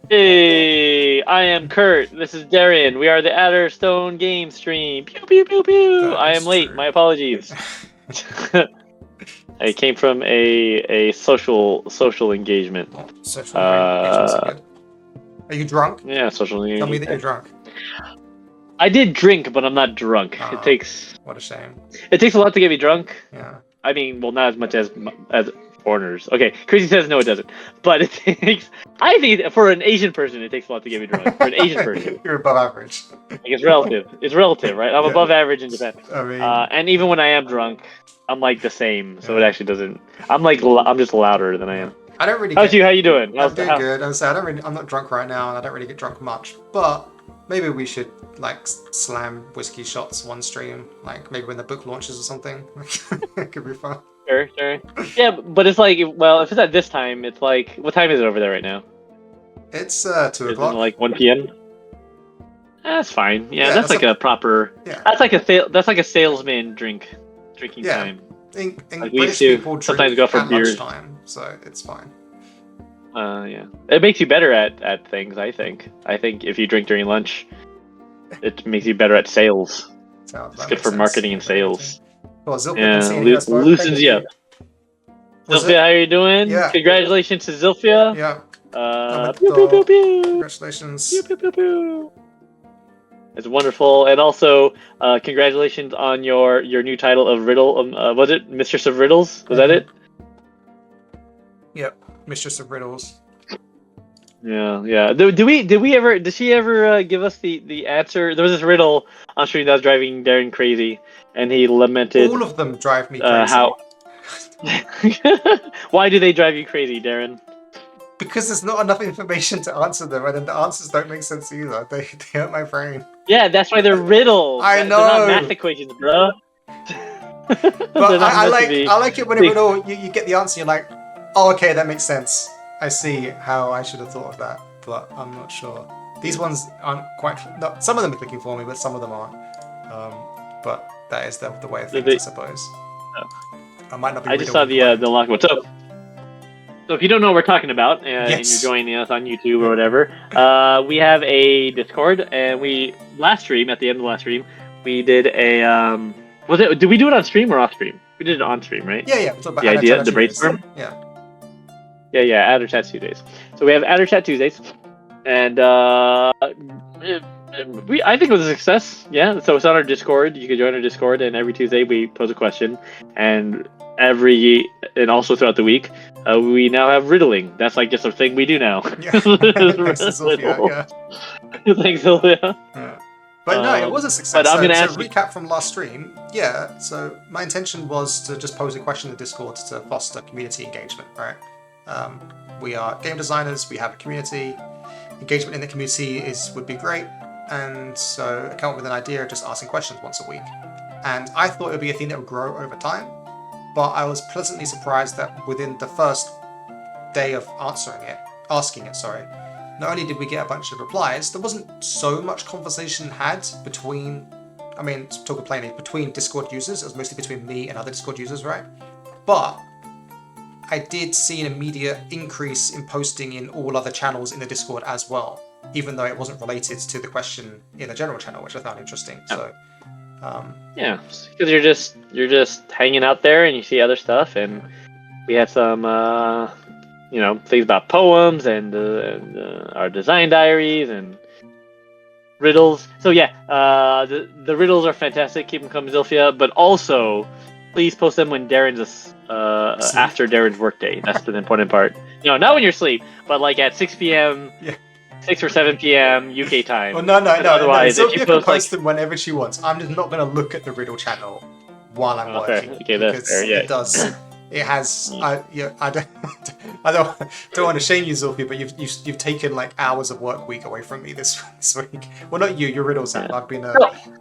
Hey, I am Kurt. This is Darren. We are the Adderstone Game Stream. Pew pew pew pew. That I am is late. true. My apologies. I came from a social engagement. Social engagements are good. Are you drunk? Yeah, social Tell me that you're engagement. drunk. I did drink, but I'm not drunk. Ah, what a shame. It takes a lot to get me drunk. Yeah. I mean, well, not as much as foreigners. Okay, Chrissy says no, it doesn't. But it takes. I think for an Asian person, it takes a lot to get me drunk. For an Asian person. You're above average. Like, it's relative. It's relative, right? I'm Yeah. above average in Japan. I mean, And even when I am drunk, I'm like the same. So it Yeah. actually doesn't. I'm just louder than I am. I don't really. How's you? How you doing? I'm doing good. I'm not drunk right now, and I don't really get drunk much. But maybe we should like slam whiskey shots one stream, like maybe when the book launches or something. It could be fun. Sure, sure. Yeah, but it's like, well, if it's at this time, it's like, what time is it over there right now? It's 2 Is it o'clock. like 1 p.m.? That's fine. Yeah, Yeah, that's like a proper. Yeah. That's like a salesman drinking Yeah. time. In Like we British used to people sometimes drink go for at beers. lunchtime, so it's fine. Yeah, it makes you better at things. I think. I think if you drink during lunch, it makes you better at sales. It's good for marketing and sales. Well, Zilka Yeah, can see any of us both. loosens you up. Was Zilphia, it? how are you doing? Yeah. Congratulations to Zilphia. Yeah. Pew pew pew pew. Congratulations. Pew pew pew pew. It's wonderful, and also congratulations on your new title of Riddle. Was it Mistress of Riddles? Was that it? Yep, Mistress of Riddles. Yeah, yeah. Did she ever give us the answer? There was this riddle on stream that was driving Darren crazy, and he lamented All of them drive me crazy. how. Why do they drive you crazy, Darren? Because there's not enough information to answer them, and then the answers don't make sense either. They hurt my brain. Yeah, that's why they're riddles. I They're not know. math equations, bro. But I like it when a riddle you get the answer. You're like, oh, okay, that makes sense. I see how I should have thought of that, but I'm not sure. These ones aren't quite. No, some of them are clicking for me, but some of them aren't. But that is the way of things, I suppose. I might not be. I just saw the lockable. So if you don't know what we're talking about, and you're Yes. joining us on YouTube or whatever, we have a Discord, and last stream, at the end of the last stream, we did a did we do it on stream or off stream? We did it on stream, right? Yeah. We're talking about The idea, the Tuesdays. brainstorm. Yeah. Yeah, Adder Chat Tuesdays. So we have Adder Chat Tuesdays, and I think it was a success. Yeah, so it's on our Discord. You can join our Discord, and every Tuesday we pose a question, and also throughout the week, we now have riddling. That's like just a thing we do now. Yeah. Thanks to Sophia, yeah. Thanks, Sylvia. Yeah. But no, it was a success. But I'm gonna so ask you. recap from last stream. Yeah, so my intention was to just pose a question in the Discord to foster community engagement, right? We are game designers, we have a community. Engagement in the community would be great, and so I came up with an idea of just asking questions once a week. And I thought it would be a thing that would grow over time, but I was pleasantly surprised that within the first day of asking it, not only did we get a bunch of replies, there wasn't so much conversation had between Discord users. It was mostly between me and other Discord users, right? But I did see an immediate increase in posting in all other channels in the Discord as well, even though it wasn't related to the question in the general channel, which I found interesting. So, yeah, because you're just hanging out there and you see other stuff, and we had some things about poems and our design diaries and riddles. So yeah, the riddles are fantastic. Keep them coming, Zilphia. But also, please post them when Darren's after Darren's workday. That's the important part. No, not when you're asleep, but like at 6 p.m. Yeah. 6 or 7 p.m. UK time. Well, no. Otherwise, if you post them whenever she wants. I'm just not going to look at the riddle channel while I'm working. Okay, that's fair. Yeah. It does. It has. I don't want to shame you, Zilphia, but you've taken like hours of work week away from me this week. Well, not you. Your riddles have. I've been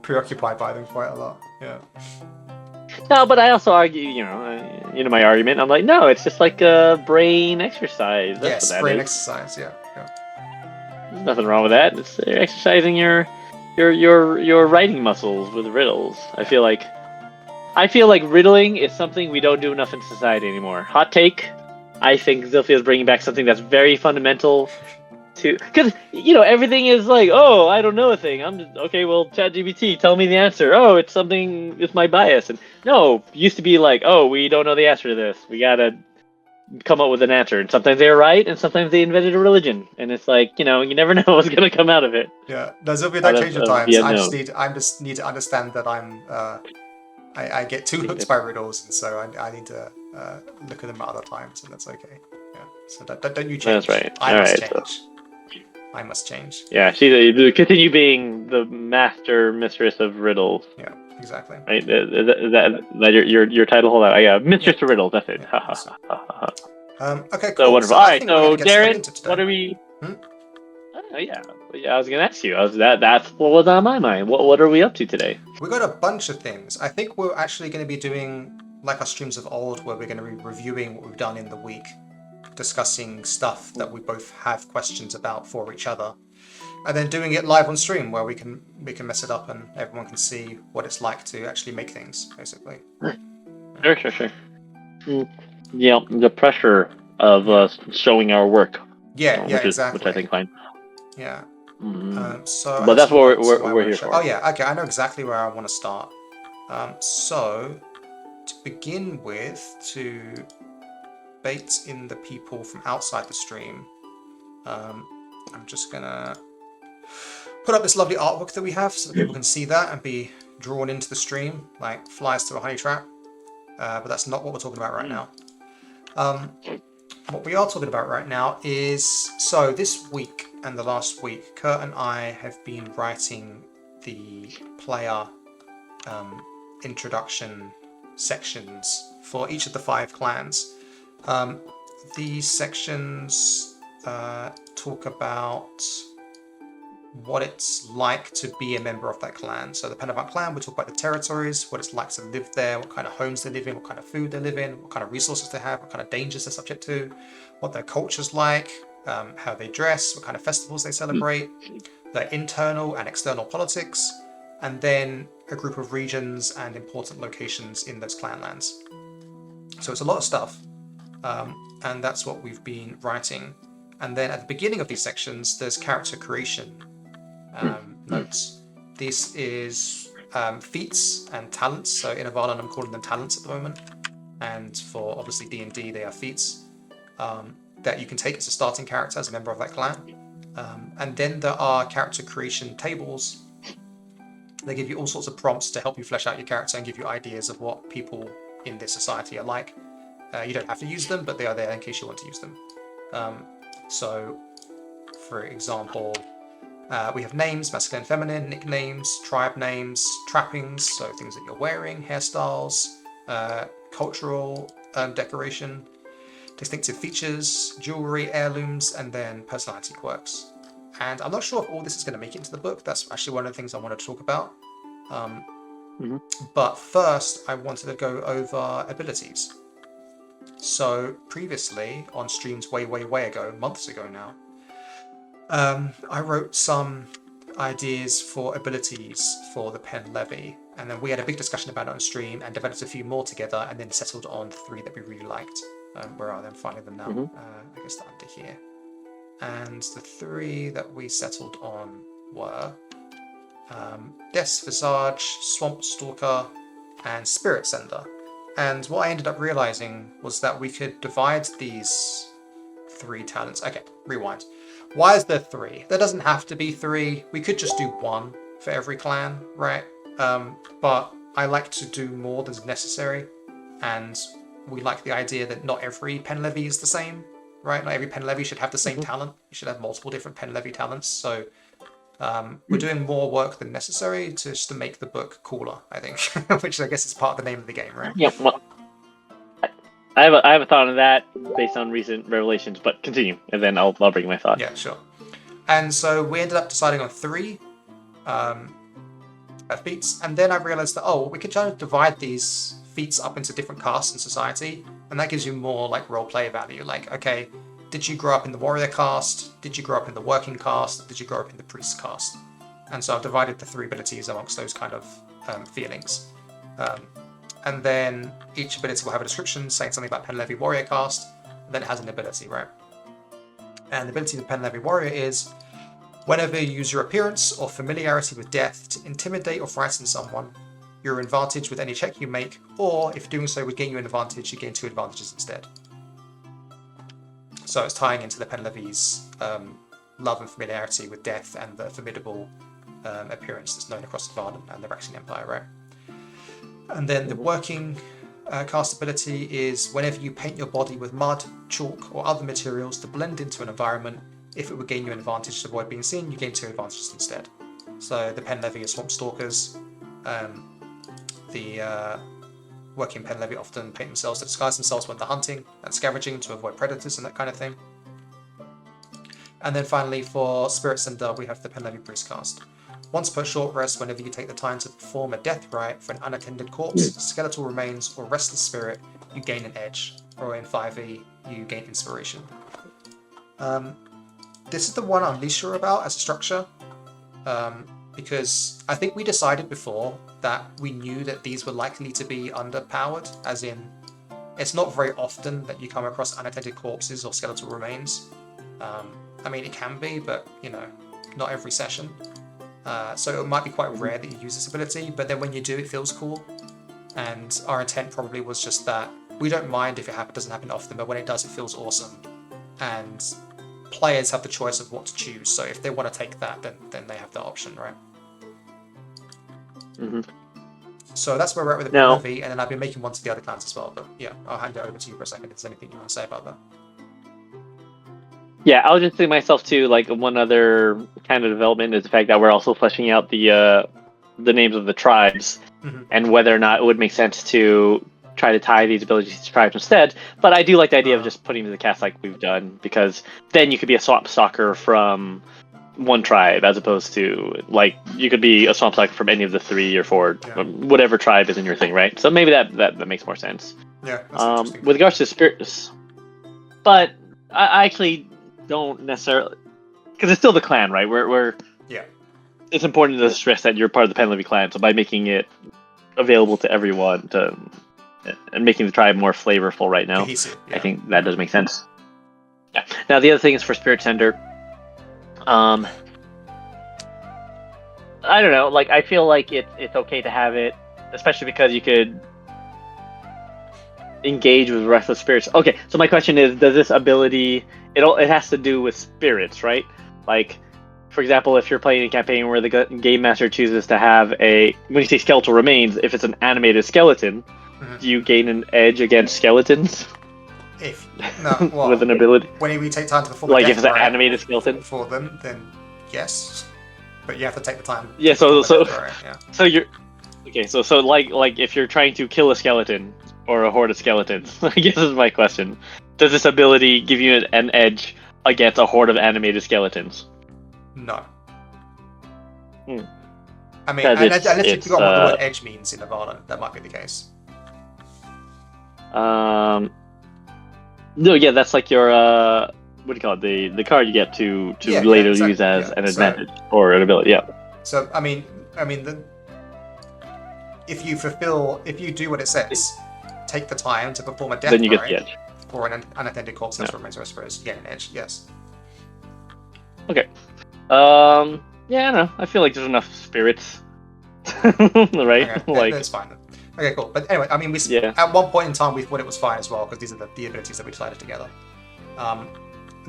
preoccupied by them quite a lot. Yeah. No, but I also argue, my argument. I'm like, no, it's just like a brain exercise. That's what that brain is. exercise. Yeah. There's nothing wrong with that. It's exercising your writing muscles with riddles. I feel like riddling is something we don't do enough in society anymore. Hot take. I think Zilphia is bringing back something that's very fundamental to, because everything is like, oh, I don't know a thing. I'm just okay. Well, ChatGPT, tell me the answer. Oh, it's something. It's my bias. And no, used to be like, oh, we don't know the answer to this. We gotta come up with an answer. And sometimes they're right, and sometimes they invented a religion. And it's like, you never know what's gonna come out of it. Yeah, there's will be Out that change of of the times. unknown. I just need to understand that I get too hooked by riddles, and so I need to look at them at other times, and that's okay. Yeah. So don't you change. That's right. I All must right. change. I must change. Yeah, she continue being the master mistress of riddles. Yeah, exactly. Right? Is that your title? Hold on. Yeah, mistress of riddles. That's it. Yeah, Ha, okay, so cool. wonderful. So All I right. think we're going So to get straight Darren, into today. what are we? Oh, yeah. I was gonna ask you. That's what was on my mind. What are we up to today? We got a bunch of things. I think we're actually going to be doing like our streams of old, where we're going to be reviewing what we've done in the week, discussing stuff that we both have questions about for each other, and then doing it live on stream where we can mess it up and everyone can see what it's like to actually make things, basically. Sure. Yeah, the pressure of showing our work. Yeah, Which I exactly. think fine. Yeah. Mm-hmm. So, But that's what we're here for. Oh yeah, okay. I know exactly where I want to start. So, to begin with, to bait in the people from outside the stream, I'm just gonna put up this lovely artwork that we have so that people can see that and be drawn into the stream like flies through a honey trap. But that's not what we're talking about right now. What we are talking about right now is, so this week and the last week, Kurt and I have been writing the player introduction sections for each of the 5 clans. These sections talk about what it's like to be a member of that clan. So the Penavant clan, we talk about the territories, what it's like to live there, what kind of homes they live in, what kind of food they live in, what kind of resources they have, what kind of dangers they're subject to, what their culture's like, how they dress, what kind of festivals they celebrate, their internal and external politics, and then a group of regions and important locations in those clan lands. So it's a lot of stuff, and that's what we've been writing. And then at the beginning of these sections, there's character creation notes. This is feats and talents. So in Avalon, I'm calling them talents at the moment, and for obviously D&D, they are feats that you can take as a starting character as a member of that clan. And then there are character creation tables. They give you all sorts of prompts to help you flesh out your character and give you ideas of what people in this society are like. You don't have to use them, but they are there in case you want to use them. So, for example, we have names, masculine and feminine, nicknames, tribe names, trappings, so things that you're wearing, hairstyles, cultural decoration, distinctive features, jewelry, heirlooms, and then personality quirks. And I'm not sure if all this is going to make it into the book. That's actually one of the things I wanted to talk about. But first, I wanted to go over abilities. So previously, on streams way ago, months ago now, I wrote some ideas for abilities for the Pen Levy, and then we had a big discussion about it on stream and developed a few more together, and then settled on 3 that we really liked. Where are they? I'm finding them now. I guess they're under here. And the 3 that we settled on were Death's Visage, Swamp Stalker, and Spirit Sender. And what I ended up realizing was that we could divide these 3 talents. Okay, rewind. Why is there 3? There doesn't have to be 3. We could just do 1 for every clan, right? But I like to do more than necessary, and we like the idea that not every Pen Levy is the same, right? Not every Pen Levy should have the same talent. You should have multiple different Pen Levy talents. So we're doing more work than necessary just to make the book cooler, I think, which I guess is part of the name of the game, right? Yeah, well, I have a thought on that based on recent revelations, but continue, and then I'll bring my thought. Yeah, sure. And so we ended up deciding on 3 feats, and then I realized that, we could try to divide these feats up into different castes in society, and that gives you more like roleplay value. Like, okay, did you grow up in the warrior caste? Did you grow up in the working caste? Did you grow up in the priest caste? And so I've divided the 3 abilities amongst those kind of feelings. And then each ability will have a description saying something about Pen Levy warrior caste, and then it has an ability, right? And the ability of the Pen Levy Warrior is whenever you use your appearance or familiarity with death to intimidate or frighten someone, you're advantage with any check you make, or if doing so would gain you an advantage, you gain 2 advantages instead. So it's tying into the Pen Levy's love and familiarity with death and the formidable appearance that's known across the Varden and the Raxian Empire, right? And then the working cast ability is whenever you paint your body with mud, chalk, or other materials to blend into an environment, if it would gain you an advantage to avoid being seen, you gain 2 advantages instead. So the Pen Levy is Swamp Stalkers. The working Pen Levy often paint themselves to disguise themselves when they're hunting and scavenging to avoid predators and that kind of thing. And then finally, for Spirits and Dub, we have the Pen Levy Priest cast. Once per short rest, whenever you take the time to perform a death rite for an unattended corpse, skeletal remains, or restless spirit, you gain an edge. Or in 5e, you gain inspiration. This is the one I'm least sure about as a structure, because I think we decided before that we knew that these were likely to be underpowered, as in, it's not very often that you come across unattended corpses or skeletal remains. I mean, it can be, but, you know, not every session. So it might be quite rare that you use this ability, but then when you do, it feels cool. And our intent probably was just that we don't mind if it doesn't happen often, but when it does, it feels awesome. And players have the choice of what to choose, so if they want to take that, then they have the option, right? Mm-hmm. So that's where we're at with the Pen Levy, and then I've been making one to the other clans as well, but yeah, I'll hand it over to you for a second if there's anything you want to say about that. Yeah, I'll just say myself too, like one other kind of development is the fact that we're also fleshing out the names of the tribes, and whether or not it would make sense to try to tie these abilities to tribes instead. But I do like the idea of just putting to the cast like we've done, because then you could be a swamp stalker from one tribe as opposed to, like, you could be a swamp stalker from any of the 3 or 4, whatever tribe is in your thing, right? So maybe that makes more sense. Yeah, that's interesting. With regards to spirits, but I actually don't necessarily, because it's still the clan, right? We're it's important to stress that you're part of the Pen Levy clan, so by making it available to everyone and making the tribe more flavorful right now, I think that does make sense. Yeah. Now the other thing is for Spirit Tender. I don't know, like, I feel like it's okay to have it, especially because you could engage with restless spirits. Okay, so my question is, does this ability, it has to do with spirits, right? Like, for example, if you're playing a campaign where the game master chooses to have when you say skeletal remains, if it's an animated skeleton, do you gain an edge against skeletons? Well, with an ability? When we take time to perform like if it's an animated skeleton for them, then yes. But you have to take the time. Yeah, so you're okay. So like if you're trying to kill a skeleton or a horde of skeletons, I guess is my question. Does this ability give you an edge against a horde of animated skeletons? No. I mean, unless you forgot what the word edge means in Nevada, that might be the case. No, yeah, that's like your what do you call it? The card you get to later use as an advantage or an ability. Yeah. So I mean, if you do what it says, take the time to perform a death then you get the edge. For an unattended corpse that remains or spirits, you get an edge. Yes. Okay. Yeah, I don't know. I feel like there's enough spirits, right? Okay, like that's fine. Okay, cool. But anyway, I mean, at one point in time we thought it was fine as well, because these are the abilities that we decided together.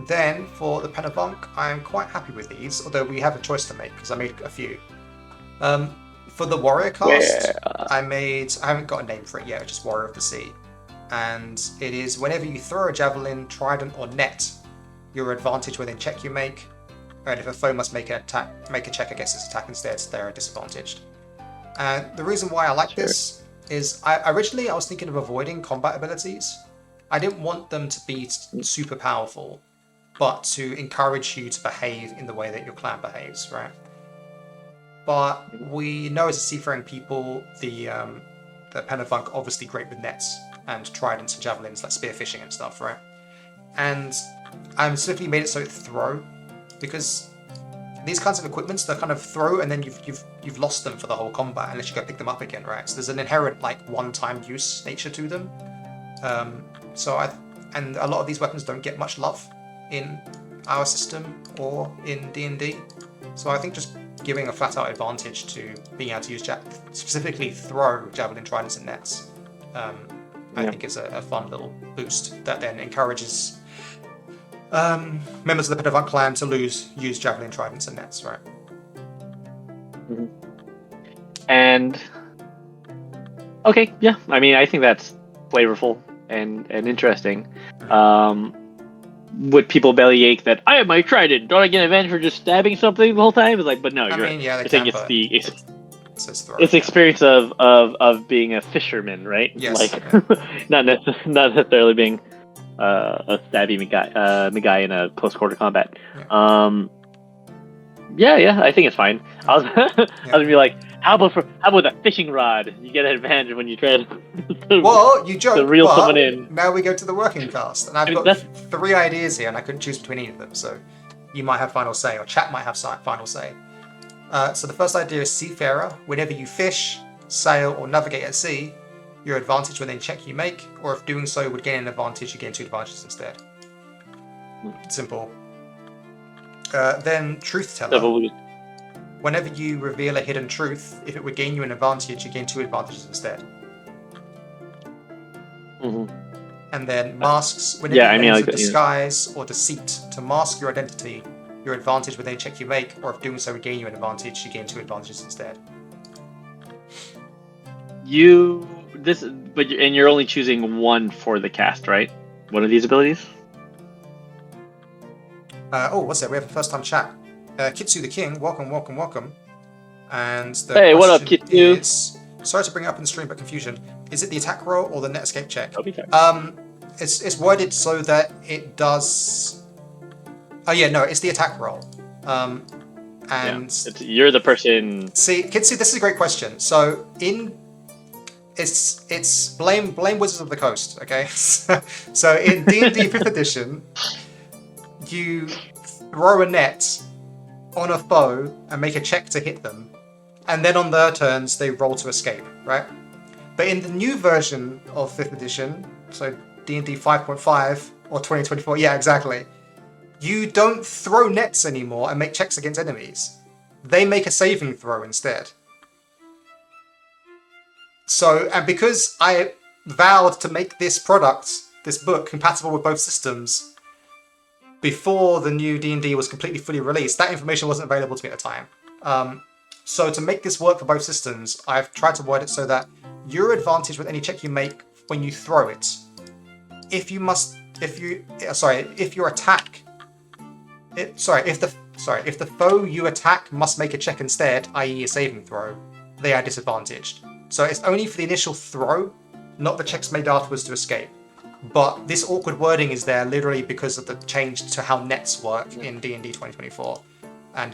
Then for the Pen of Bunk, I'm quite happy with these, although we have a choice to make because I made a few. For the Warrior cast, I haven't got a name for it yet, just Warrior of the Sea. And it is whenever you throw a javelin, trident, or net, your advantage within check you make. And if a foe must make a check against its attack instead, they're disadvantaged. And the reason why I like this is originally I was thinking of avoiding combat abilities. I didn't want them to be super powerful, but to encourage you to behave in the way that your clan behaves, right? But we know as a seafaring people, the Pen of Bunk obviously great with nets and tridents and javelins like spearfishing and stuff, right? And I specifically made it so it throw, because these kinds of equipments, they kind of throw and then you've lost them for the whole combat unless you go pick them up again, right? So there's an inherent like one-time use nature to them. And a lot of these weapons don't get much love in our system or in D&D. So I think just giving a flat-out advantage to being able to use specifically throw javelin tridents and nets, I think is a fun little boost that then encourages members of the Pedavant clan to use javelin tridents and nets, right? Mm-hmm. And okay, yeah, I mean, I think that's flavorful and interesting. Would people bellyache that I have my trident? Don't I get an advantage for just stabbing something the whole time? It's like, but no, you're saying it's the experience of being a fisherman, right? Yes. Like not necessarily being a stabby guy in a close quarter combat. Yeah, I think it's fine. I was gonna be like, how about the fishing rod? You get an advantage when you try to you joke, reel someone in. Now we go to the working cast, and I've got 3 ideas here, and I couldn't choose between any of them. So you might have final say, or chat might have final say. So the first idea is seafarer. Whenever you fish, sail, or navigate at sea, your advantage with any check you make, or if doing so would gain an advantage, you gain 2 advantages instead. Simple. Then truth teller. Whenever you reveal a hidden truth, if it would gain you an advantage, you gain 2 advantages instead. Mm-hmm. And then masks. Whenever you use disguise or deceit to mask your identity, your advantage with any check you make, or if doing so would gain you an advantage, you gain 2 advantages instead. And you're only choosing one for the cast, right? One of these abilities? What's that? We have a first time chat. Kitsu the King, welcome. And the hey, what up, Kitsu? Is, sorry to bring it up in stream, but confusion. Is it the attack roll or the net escape check? It's worded so that it does. Oh yeah, no, it's the attack roll. You're the person. See, Kitsu, this is a great question. So it's blame Wizards of the Coast, okay? So in D&D 5th edition, you throw a net on a foe and make a check to hit them, and then on their turns they roll to escape, right? But in the new version of 5th edition, so D&D 5.5 or 2024, yeah, exactly, you don't throw nets anymore and make checks against enemies. They make a saving throw instead. So, and because I vowed to make this book, compatible with both systems before the new D&D was completely fully released, that information wasn't available to me at the time. So to make this work for both systems, I've tried to word it so that your advantage with any check you make when you throw it, if the foe you attack must make a check instead, i.e. a saving throw, they are disadvantaged. So it's only for the initial throw, not the checks made afterwards to escape. But this awkward wording is there literally because of the change to how nets work in D&D 2024. And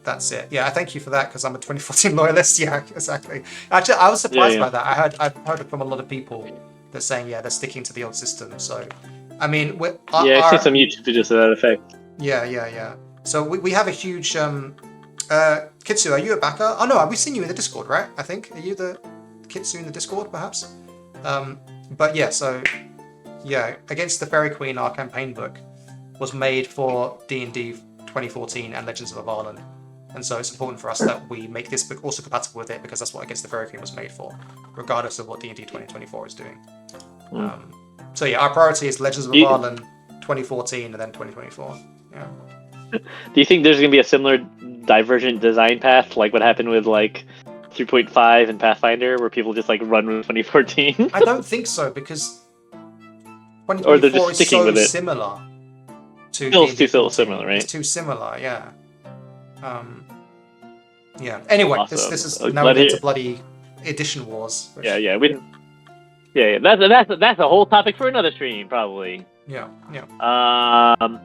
that's it. Yeah, I thank you for that because I'm a 2014 loyalist. Yeah, exactly. Actually, I was surprised by that. I've heard it from a lot of people that saying, they're sticking to the old system. So, I mean... I've seen some YouTube videos to that effect. Yeah. So we have a huge... Kitsu, are you a backer? Oh no, we've seen you in the Discord, right? I think. Are you the Kitsu in the Discord, perhaps? But yeah, so... Yeah, Against the Fairy Queen, our campaign book, was made for D&D 2014 and Legends of Avalon. And so it's important for us that we make this book also compatible with it, because that's what Against the Fairy Queen was made for, regardless of what D&D 2024 is doing. So yeah, our priority is Legends of Avalon 2014 and then 2024. Yeah. Do you think there's going to be a similar divergent design path, like what happened with like 3.5 and Pathfinder, where people just like run with 2014? I don't think so, because 2024 is so similar to too similar, right? It's too similar, yeah. Yeah. Anyway, awesome. this is now we get to bloody edition wars. Which... Yeah. That's a whole topic for another stream, probably. Yeah. Awesome.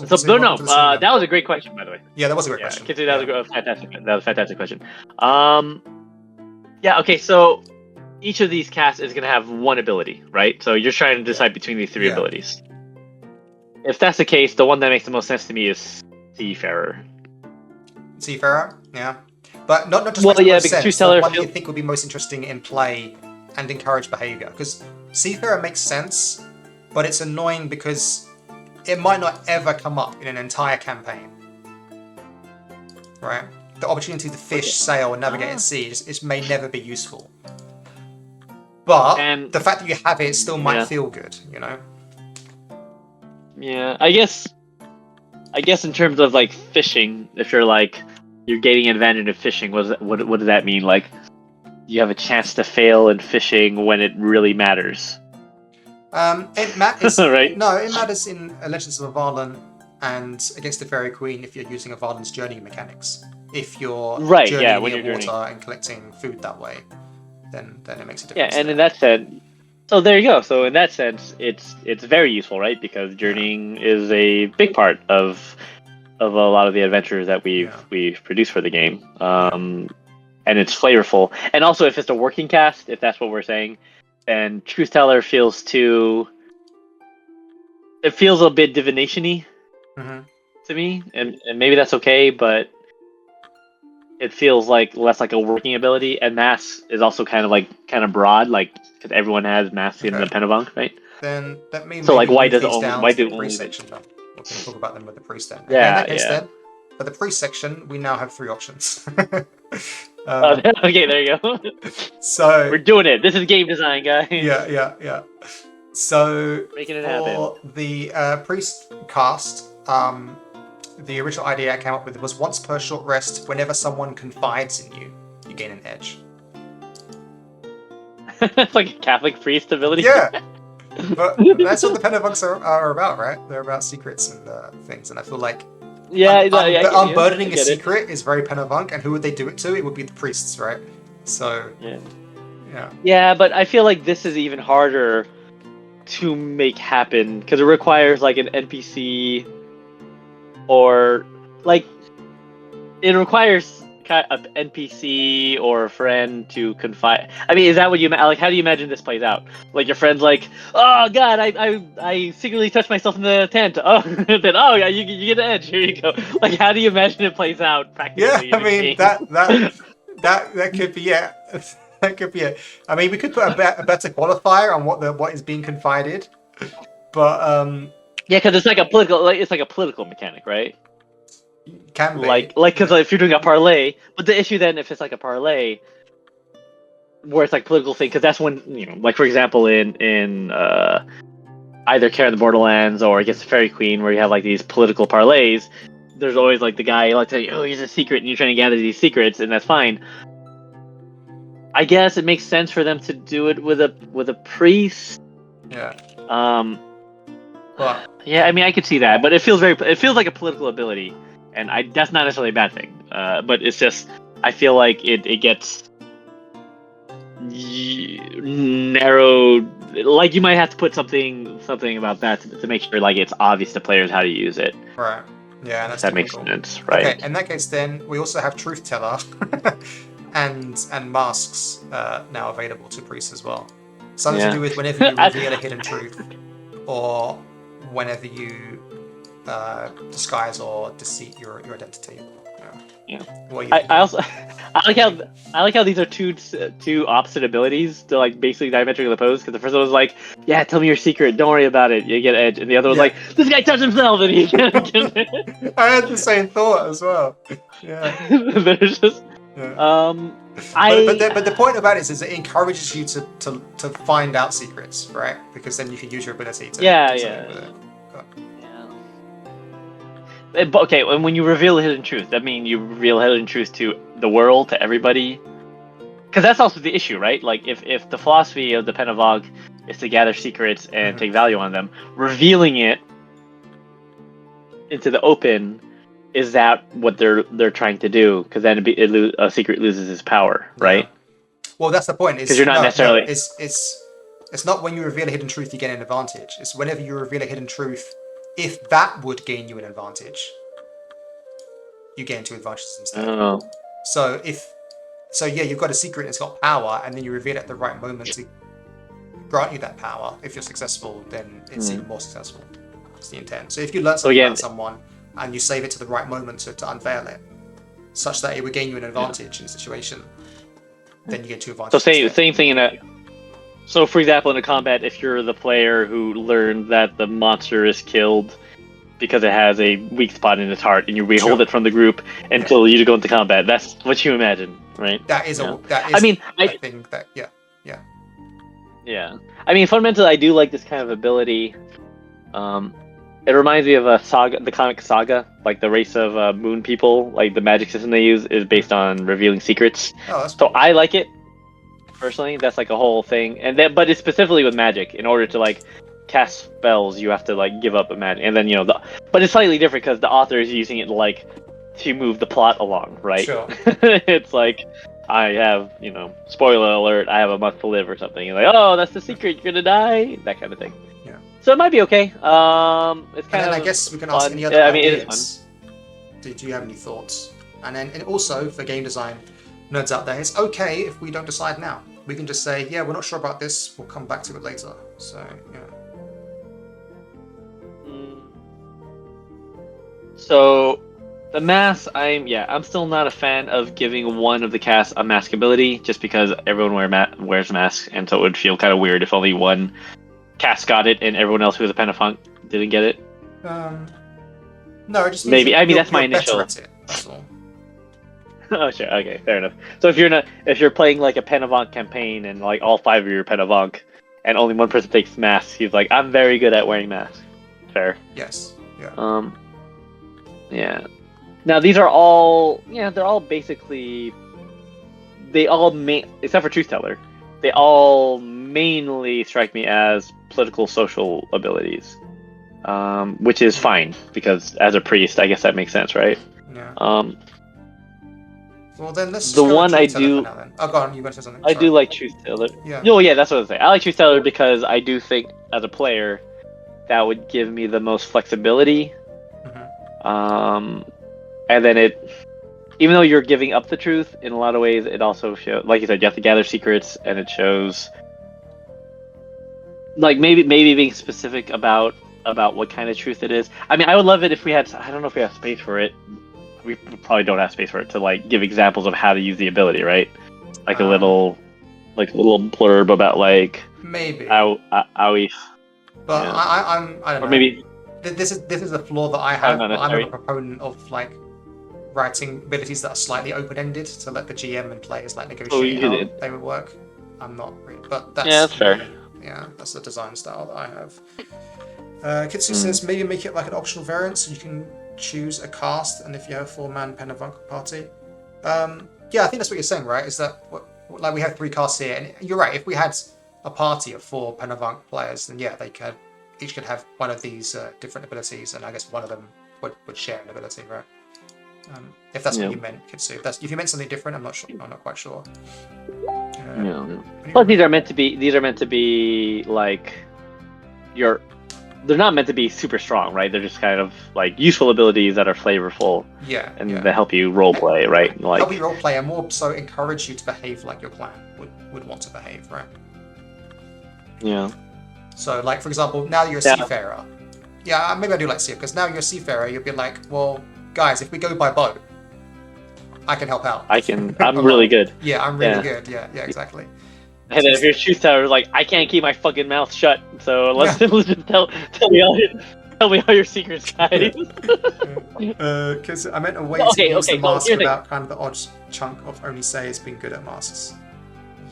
So that was a great question, by the way. Yeah, that was a great question. Kitsu, that was a fantastic question. Okay, so each of these casts is going to have one ability, right? So you're trying to decide between these 3 abilities. If that's the case, the one that makes the most sense to me is Seafarer. Seafarer, yeah. But not just because sense, the one you think would be most interesting in play and encourage behavior. Because Seafarer makes sense, but it's annoying because it might not ever come up in an entire campaign, right? The opportunity to fish, sail, and navigate at sea it may never be useful. But And the fact that you have it still might feel good, you know? Yeah, I guess in terms of like fishing, if you're gaining advantage of fishing, what does that mean? Like you have a chance to fail in fishing when it really matters. It matters. Right? No, it matters in Legends of Avalon and against the Fairy Queen if you're using Avalon's journeying mechanics. If you're journeying when near you're water journeying. and collecting food that way, then it makes a Yeah, difference. and in that sense, so there you go. So in that sense, it's very useful, right? Because journeying is a big part of a lot of the adventures that we've produced for the game. And it's flavorful. And also, if it's a working cast, if that's what we're saying, then Truth Teller feels it feels a bit divination-y to me, and maybe that's okay, but it feels like less like a working ability. And Mass is also kind of broad, like because everyone has Mass in the Penavunk, right? Then let me So like, maybe why move does these only down why to do the only priest section. We're going to talk about them with the priest then. Okay, Yeah, in that case yeah. then, for the priest section, we now have 3 options. Okay, there you go. So we're doing it. This is game design, guys. Yeah. So Making it for happen. the priest cast, the original idea I came up with was once per short rest, whenever someone confides in you, you gain an edge. It's like a Catholic priest ability. Yeah, but that's what the Penavunks are about, right? They're about secrets and things, and I feel like unburdening a secret is very Penavunk, and who would they do it to? It would be the priests, right? So yeah, but I feel like this is even harder to make happen because it requires like an NPC or like it requires an NPC or a friend to confide. I mean, is that what you like? How do you imagine this plays out? Like your friend's like, "Oh God, I secretly touched myself in the tent." Oh, then yeah, you get an edge. Here you go. Like, how do you imagine it plays out practically? Yeah, I mean that could be it. That could be it. I mean, we could put a better qualifier on what is being confided, but yeah, because it's like a political mechanic, right? Can be like because if you're doing a parlay, but the issue then if it's like a parlay where it's like political thing, because that's when like for example in either Care in the Borderlands or against the Fairy Queen, where you have like these political parlays. There's always like the guy like telling you, oh, here's a secret, and you're trying to gather these secrets, and that's fine. I guess it makes sense for them to do it with a priest. Yeah. But yeah, I mean, I could see that, but it feels like a political ability, and that's not necessarily a bad thing. But it's just I feel like it gets narrowed. Like you might have to put something about that to make sure like it's obvious to players how to use it. Right. Yeah, that's that makes sense, right? Okay, in that case, then we also have Truth Teller and masks now available to priests as well. Something to do with whenever you reveal a hidden truth, or whenever you disguise or deceit your identity. Yeah. I also I like how these are two opposite abilities to like basically diametrically opposed. Because the first one was like, yeah, tell me your secret, don't worry about it, you get edge, and the other was like, this guy touched himself and he I had the same thought as well. Yeah. There's just but the point about it is it encourages you to find out secrets, right? Because then you can use your ability to do something with it. Okay, and when you reveal a hidden truth, that means you reveal a hidden truth to the world, to everybody. Because that's also the issue, right? Like, if the philosophy of the Penavog is to gather secrets and take value on them, revealing it into the open, is that what they're trying to do? Because then a secret loses its power, right? Yeah. Well, that's the point. Because you're not necessarily. It's not when you reveal a hidden truth you gain an advantage. It's whenever you reveal a hidden truth. If that would gain you an advantage, you gain 2 advantages instead. Oh. So you've got a secret and it's got power, and then you reveal it at the right moment to grant you that power. If you're successful, then it's even more successful. It's the intent. So if you learn something about someone and you save it to the right moment to unveil it, such that it would gain you an advantage in a situation, then you get 2 advantages. So same thing in a. So, for example, in a combat, if you're the player who learned that the monster is killed because it has a weak spot in its heart, and you withhold Sure. it from the group until you go into combat. That's what you imagine, right? That is Yeah. that is I mean, a thing that yeah. I mean, fundamentally, I do like this kind of ability. It reminds me of a Saga, the comic Saga, like the race of moon people. Like the magic system they use is based on revealing secrets. Oh, that's So cool. I like it personally. That's like a whole thing, and then but it's specifically with magic. In order to like cast spells, you have to like give up a magic, and then but it's slightly different because the author is using it like to move the plot along, right? Sure. It's like I have, spoiler alert, I have a month to live or something. You're like, oh, that's the secret, you're gonna die, that kind of thing. Yeah. So it might be okay. It's And kind then of I guess we can fun. ask any other Yeah, I mean, it is fun. ideas. Do you have any thoughts? And then and also for game design nerds out there, it's okay if we don't decide now. We can just say, yeah, we're not sure about this. We'll come back to it later. So yeah. So the mask, I'm still not a fan of giving one of the cast a mask ability, just because everyone wears masks, and so it would feel kind of weird if only one cast got it and everyone else who was a Pentafunk didn't get it. No, it just means Maybe. I mean, that's my you're better initial. at it. That's all. Oh sure, okay, fair enough. So if you're playing like a Pentavonk campaign and like all 5 of you are Pentavonk, and only one person takes masks, he's like, I'm very good at wearing masks. Fair. Yes. Yeah. Yeah. Now these are all, they're all basically, except for Truth Teller, they all mainly strike me as political social abilities, which is fine because as a priest, I guess that makes sense, right? Yeah. Well, then let's just the go one with I Truth Teller do, for now, then. Oh, go on. You want to say something? I Sorry. do like Truth Teller. Yeah. No, yeah, that's what I was saying. I like Truth Teller because I do think as a player, that would give me the most flexibility. Mhm. And then even though you're giving up the truth, in a lot of ways, it also shows, like you said, you have to gather secrets, and it shows, like maybe being specific about what kind of truth it is. I mean, I would love it if we had. I don't know if we have space for it. We probably don't have space for it to like give examples of how to use the ability, right? Like a little blurb about like Maybe. owie. But Yeah. I don't know. Or maybe This is a flaw that I I have. don't know, But I'm a necessary. proponent of like writing abilities that are slightly open-ended to let the GM and players like you negotiate how did. they would work. I'm not really, but that's Yeah, that's fair. me. Yeah, that's the design style that I have. Kitsu Hmm. says maybe make it like an optional variant so you can choose a cast, and if you have a 4-man Pentavunk party. Yeah, I think that's what you're saying, right? Is that like we have 3 casts here, and you're right. If we had a party of 4 Pentavunk players, then yeah, they each could have one of these different abilities, and I guess one of them would share an ability, right? If that's what you meant, Kitsu. If you meant something different, I'm not sure. I'm not quite sure. Plus, these are meant to be like they're not meant to be super strong, right? They're just kind of like useful abilities that are flavorful. Yeah, and they help you roleplay, right? Like help you roleplay and more so encourage you to behave like your clan would want to behave, right? Yeah. So, like for example, now you're a seafarer. Yeah, maybe I do like sea because now you're a seafarer. You'll be like, well, guys, if we go by boat, I can help out. I'm really good. Yeah, I'm really good. Yeah, exactly. And then if your Truth Teller is like, I can't keep my fucking mouth shut, so let's just tell me all your secrets, guys. Because I meant a way to use the mask without kind of the odd chunk of only say has been good at masks.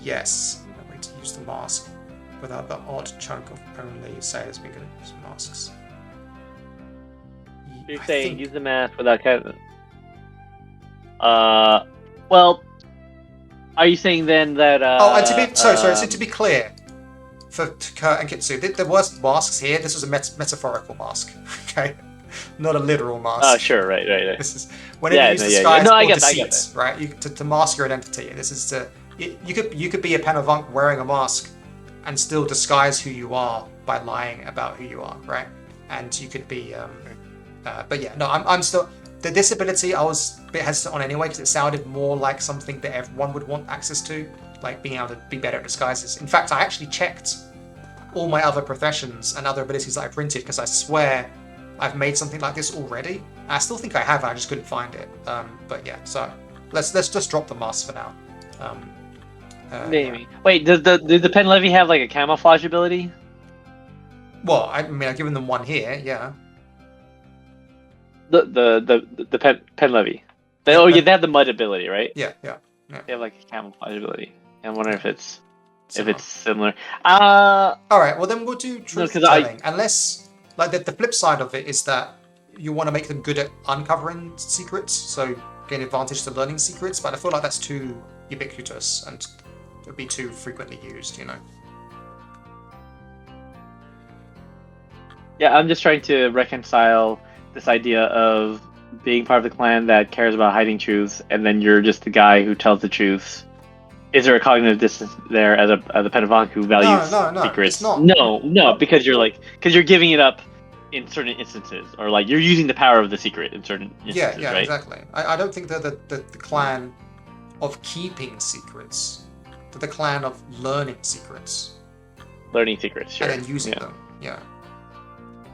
Yes, a way to use the mask without the odd chunk of only say has been good at masks. You're saying use the mask without kind of. Well. Are you saying then that? And to be clear, for Kurt and Kitsu, there was masks here. This was a metaphorical mask, okay, not a literal mask. Oh, sure, right. This is whenever you use disguise or deceit, that. right? To mask your identity. This is you could be a Pentavunk wearing a mask and still disguise who you are by lying about who you are, right? And you could be, but yeah, no, I'm still. The disability I was a bit hesitant on anyway because it sounded more like something that everyone would want access to, like being able to be better at disguises. In fact, I actually checked all my other professions and other abilities that I printed because I swear I've made something like this already. I still think I have, I just couldn't find it. But yeah, so let's just drop the mask for now. Maybe. Wait, did the Pen Levy have like a camouflage ability? Well, I mean, I've given them one here, yeah. The pen levy. They have the mud ability, right? Yeah. They have like a camouflage ability. I wonder if it's Similar. similar. All right. Well, then we'll do truth 'cause telling, unless like the flip side of it is that you want to make them good at uncovering secrets, so gain advantage to learning secrets. But I feel like that's too ubiquitous and would be too frequently used. You know. Yeah, I'm just trying to reconcile this idea of being part of the clan that cares about hiding truths, and then you're just the guy who tells the truth. Is there a cognitive distance there as a Penavon who values No. secrets? It's not. No, because you're giving it up in certain instances, or like you're using the power of the secret in certain instances, Yeah, right? exactly. I don't think they're the clan of keeping secrets. They're the clan of learning secrets. Learning secrets, sure. And then using them. Yeah.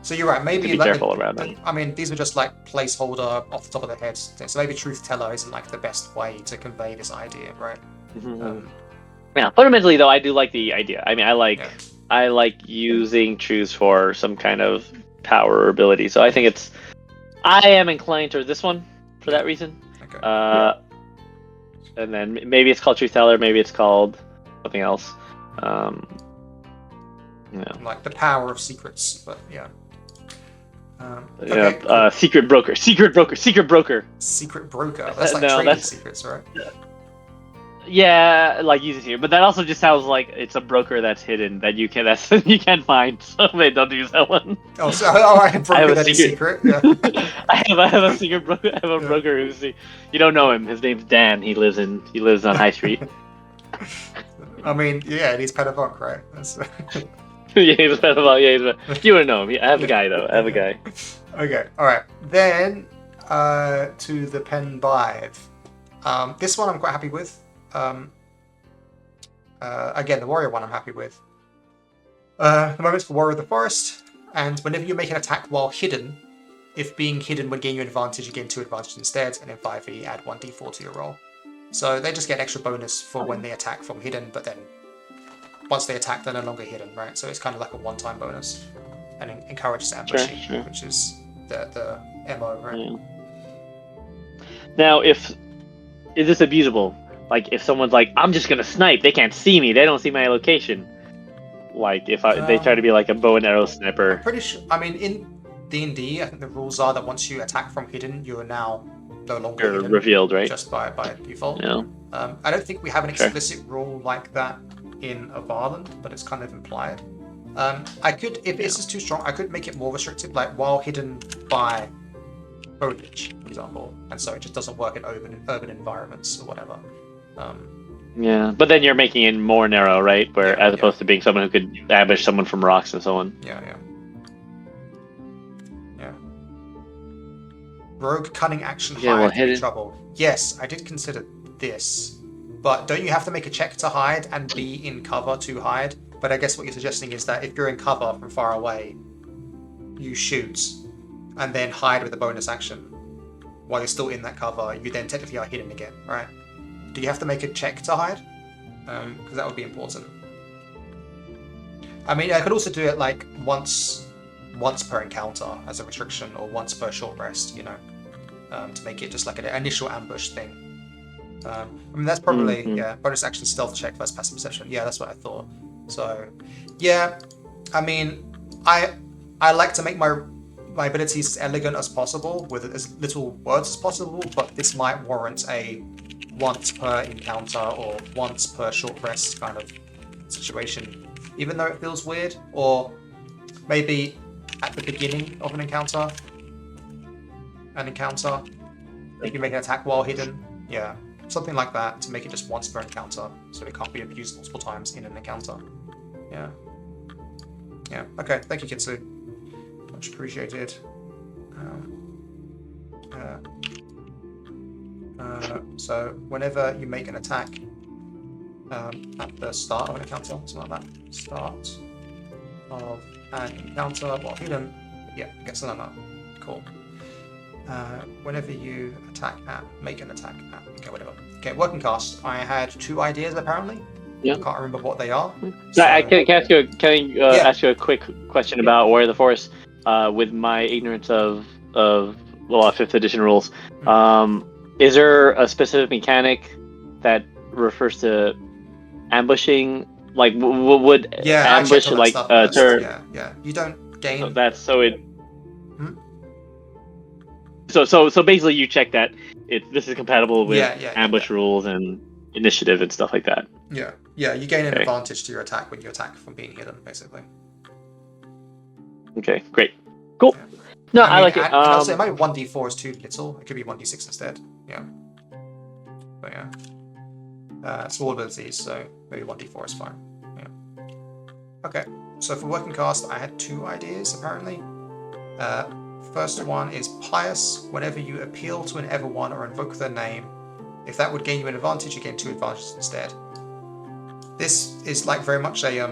So you're right. Maybe be careful around that. I mean, these are just like placeholder off the top of their heads. So maybe truth teller isn't like the best way to convey this idea, right? Yeah, fundamentally though, I do like the idea. I mean, I like using truths for some kind of power or ability. So I think I am inclined toward this one for that reason. Okay. And then maybe it's called truth teller, maybe it's called something else. Like the power of secrets, but yeah. Cool. Secret broker. Secret broker. That's like trading secrets, right? Yeah, like using here, but that also just sounds like it's a broker that's hidden that you can't find. So they don't use that one. Oh, so I have a broker that is secret. Yeah. I have a secret broker. I have a broker who's you don't know him. His name's Dan. He lives on High Street. I mean, yeah, he's Pedavok, right? Yeah, he's Pedavok. Yeah, you wouldn't know him. I have a guy though. Okay, all right. Then to the pen Bive. This one I'm quite happy with. Again, the warrior one I'm happy with. The moments for Warrior of the Forest, and whenever you make an attack while hidden, if being hidden would gain you advantage, you gain 2 advantage instead, and in 5e add 1d4 to your roll. So they just get an extra bonus for when they attack from hidden, but then once they attack, they're no longer hidden, right? So it's kind of like a one-time bonus, and encourages ambushing, Sure. which is the MO, right? Yeah. Now, is this abusable? Like, if someone's like, I'm just gonna snipe, they can't see me, they don't see my location. Like, if they try to be like a bow and arrow sniper. I'm pretty sure. I mean, in D&D, I think the rules are that once you attack from hidden, you are now no longer hidden, revealed, right? Just by default. Yeah. I don't think we have an explicit rule like that in Avarland, but it's kind of implied. I could, if this is too strong, I could make it more restrictive, like while hidden by foliage, for example, and so it just doesn't work in urban environments or whatever. Yeah, but then you're making it more narrow, right? Where as opposed to being someone who could ambush someone from rocks and so on. Yeah. Rogue cunning action hide trouble. Yes, I did consider this, but don't you have to make a check to hide and be in cover to hide? But I guess what you're suggesting is that if you're in cover from far away, you shoot and then hide with a bonus action. While you're still in that cover, you then technically are hidden again, right? Do you have to make a check to hide? Because that would be important. I mean, I could also do it like once per encounter as a restriction, or once per short rest, to make it just like an initial ambush thing. I mean, that's probably, bonus action stealth check versus passive perception. Yeah, that's what I thought. So, yeah, I mean, I like to make my abilities as elegant as possible with as little words as possible, but this might warrant a once per encounter or once per short rest kind of situation, even though it feels weird. Or maybe at the beginning of an encounter, you can make an attack while hidden. Yeah, something like that to make it just once per encounter, so it can't be abused multiple times in an encounter. Yeah. Okay. Thank you, Kitsu. Much appreciated. So whenever you make an attack at the start of an encounter, something like that. Start of an encounter while hidden. Yeah, gets an amount. Cool. Whenever you make an attack at. Okay, whatever. Okay, working cast. I had 2 ideas apparently. Yeah. I can't remember what they are. So, can I ask you a quick question about Warrior of the Forest? With my ignorance of lot of 5th edition rules. Hmm. Is there a specific mechanic that refers to ambushing? Like, would Yeah, I checked ambush all that like stuff first. turn? Yeah, yeah. You don't So gain. that's so it. Hmm? So basically, you check that this is compatible with Yeah, yeah, yeah, yeah. ambush rules and initiative and stuff like that. Yeah, yeah. You gain an Okay. advantage to your attack when you attack from being hidden, basically. Okay. Great. Cool. Yeah. No, I I mean, like it. and also it might be 1d4 is too little. It could be 1d6 instead. Yeah. But yeah. Small abilities, so maybe 1d4 is fine. Yeah. Okay. So for working cast, I had 2 ideas apparently. First one is pious. Whenever you appeal to an Everone or invoke their name, if that would gain you an advantage, you gain 2 advantages instead. This is like very much a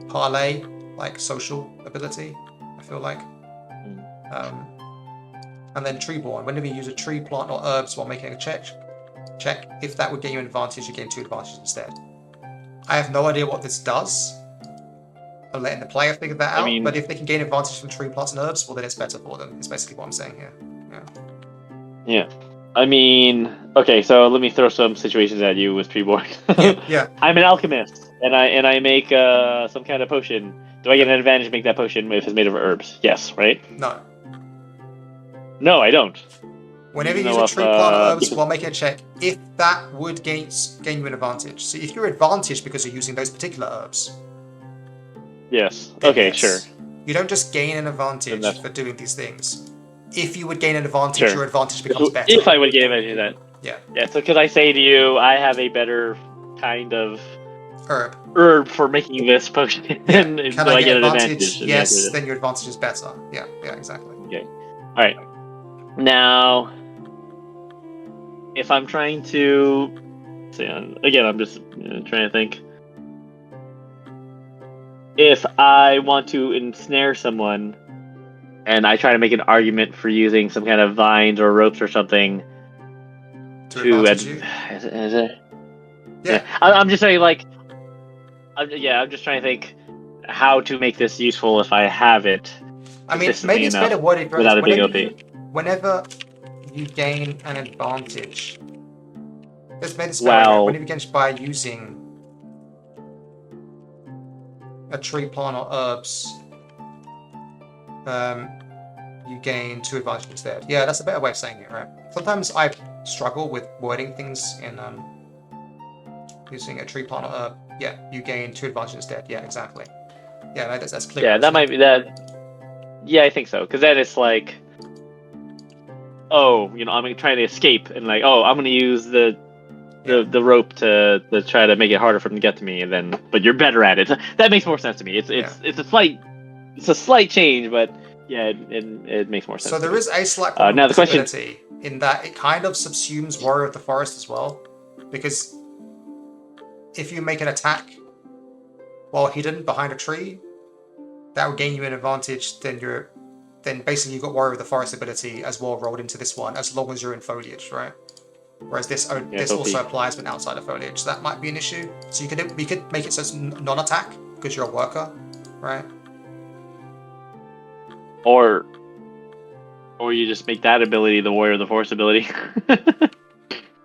parlay, like social ability, I feel like. And then treeborn. Whenever you use a tree, plant, or herbs while making a check, if that would gain you an advantage, you gain 2 advantages instead. I have no idea what this does. I'm letting the player figure that I out, mean, but if they can gain advantage from tree, plants, and herbs, well then it's better for them. It's basically what I'm saying here. yeah. I mean, okay. So let me throw some situations at you with Treeborn. Yeah. I'm an alchemist, and I make some kind of potion. Do I get an advantage to make that potion if it's made of herbs? Yes, right? No. No, I don't. Whenever Even you use though a if tree, plant, or herbs because while making a check, if that would gain you an advantage. So if you're advantaged because you're using those particular herbs, yes, then okay, yes. sure. You don't just gain an Then advantage that's for doing these things. If you would gain an advantage, sure. your advantage becomes better. If I would gain advantage of that, Yeah. yeah. So could I say to you, I have a better kind of Herb for making this potion? Yeah. And Can do I I get get an advantage? advantage? And the answer Yes. is Then your advantage is better. Yeah. Yeah. Exactly. okay. All right. Now, if I'm trying to, again, I'm just trying to think. If I want to ensnare someone, and I try to make an argument for using some kind of vines or ropes or something To advantage you. Yeah. I'm just saying, like, I'm just trying to think how to make this useful if I have it. I mean, maybe it's better worded without a big OP. Whenever you gain an advantage. Let's make this better. Well, whenever you gain by using a tree, plant, or herbs, you gain 2 advantages instead. Yeah, that's a better way of saying it, right? Sometimes I struggle with wording things in using a tree, plant, or herb. Yeah, you gain 2 advantages instead. Yeah, exactly. Yeah, that's clear. Yeah, that might be that. Yeah, I think so. Because then it's like, oh, I'm trying to escape, and like, oh, I'm gonna use the rope to try to make it harder for them to get to me, and then, but you're better at it. That makes more sense to me. It's a slight change, but yeah, it makes more sense. So there is a slight problem now with the this question ability in that it kind of subsumes Warrior of the Forest as well, because if you make an attack while hidden behind a tree, that would gain you an advantage. Then basically you've got Warrior of the Forest ability as well rolled into this one, as long as you're in foliage, right? Whereas this also applies when outside of foliage, so that might be an issue. So we could make it so it's non-attack because you're a worker, right? Or you just make that ability the Warrior of the Forest ability.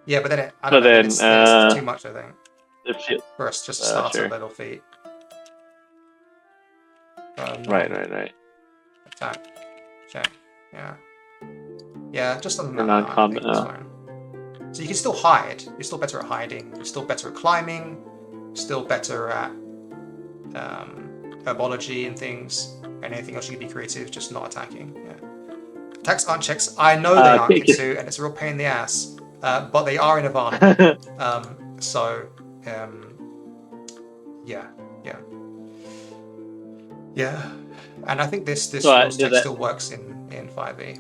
Yeah, but then I don't know. It's too much, I think. First, just start a little feat. Right. Attack. Check. Yeah. Yeah, just on that. Non-combat. So you can still hide. You're still better at hiding. You're still better at climbing. You're still better at herbology and things. And anything else you can be creative, just not attacking. Yeah. Attacks aren't checks. I know they aren't, Kitsu, and it's a real pain in the ass. But they are in Ivana. Yeah. And I think this rules text still works in 5e.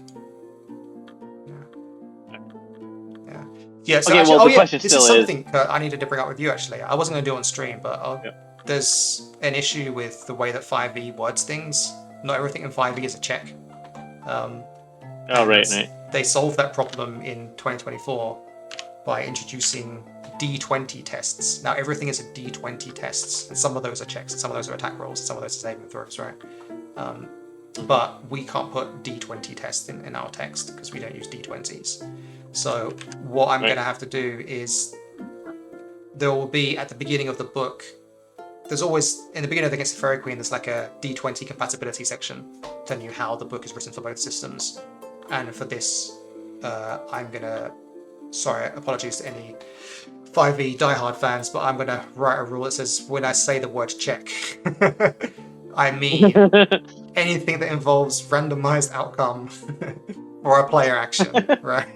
Yeah. So okay, actually, the question this still is something I needed to bring up with you. Actually, I wasn't going to do it on stream, but there's an issue with the way that 5e words things. Not everything in 5e is a check. Right. They solved that problem in 2024 by introducing D20 tests. Now everything is a D20 tests, and some of those are checks, and some of those are attack rolls, and some of those are saving throws, right? but we can't put D20 tests in our text because we don't use D20s. So what I'm going to have to do is there will be at the beginning of the book. There's always in the beginning of Against the Fairy Queen. There's like a D20 compatibility section telling you how the book is written for both systems. And for this, I'm gonna. Sorry, apologies to any 5e diehard fans, but I'm gonna write a rule that says when I say the word check, I mean anything that involves randomized outcome or a player action, right?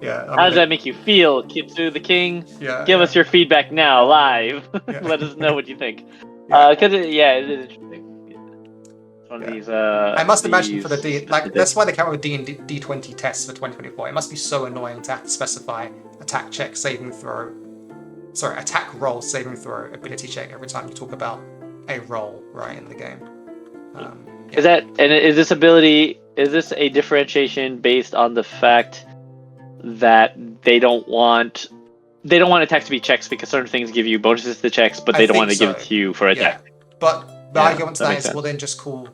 Yeah. How does that make you feel, Kitsu the King? Yeah. Give us your feedback now, live. Let us know what you think. Because it is interesting. It's one of these. I must imagine for the D, like that's why they came up with D20 tests for 2024. It must be so annoying to have to specify attack check, saving throw, sorry, attack roll, saving throw, ability check every time you talk about a roll, right, in the game. Is that, and is this ability, is this a differentiation based on the fact that they don't want attacks to be checks because certain things give you bonuses to checks, but they don't want to give it to you for attack? But the argument to that is, well, then just call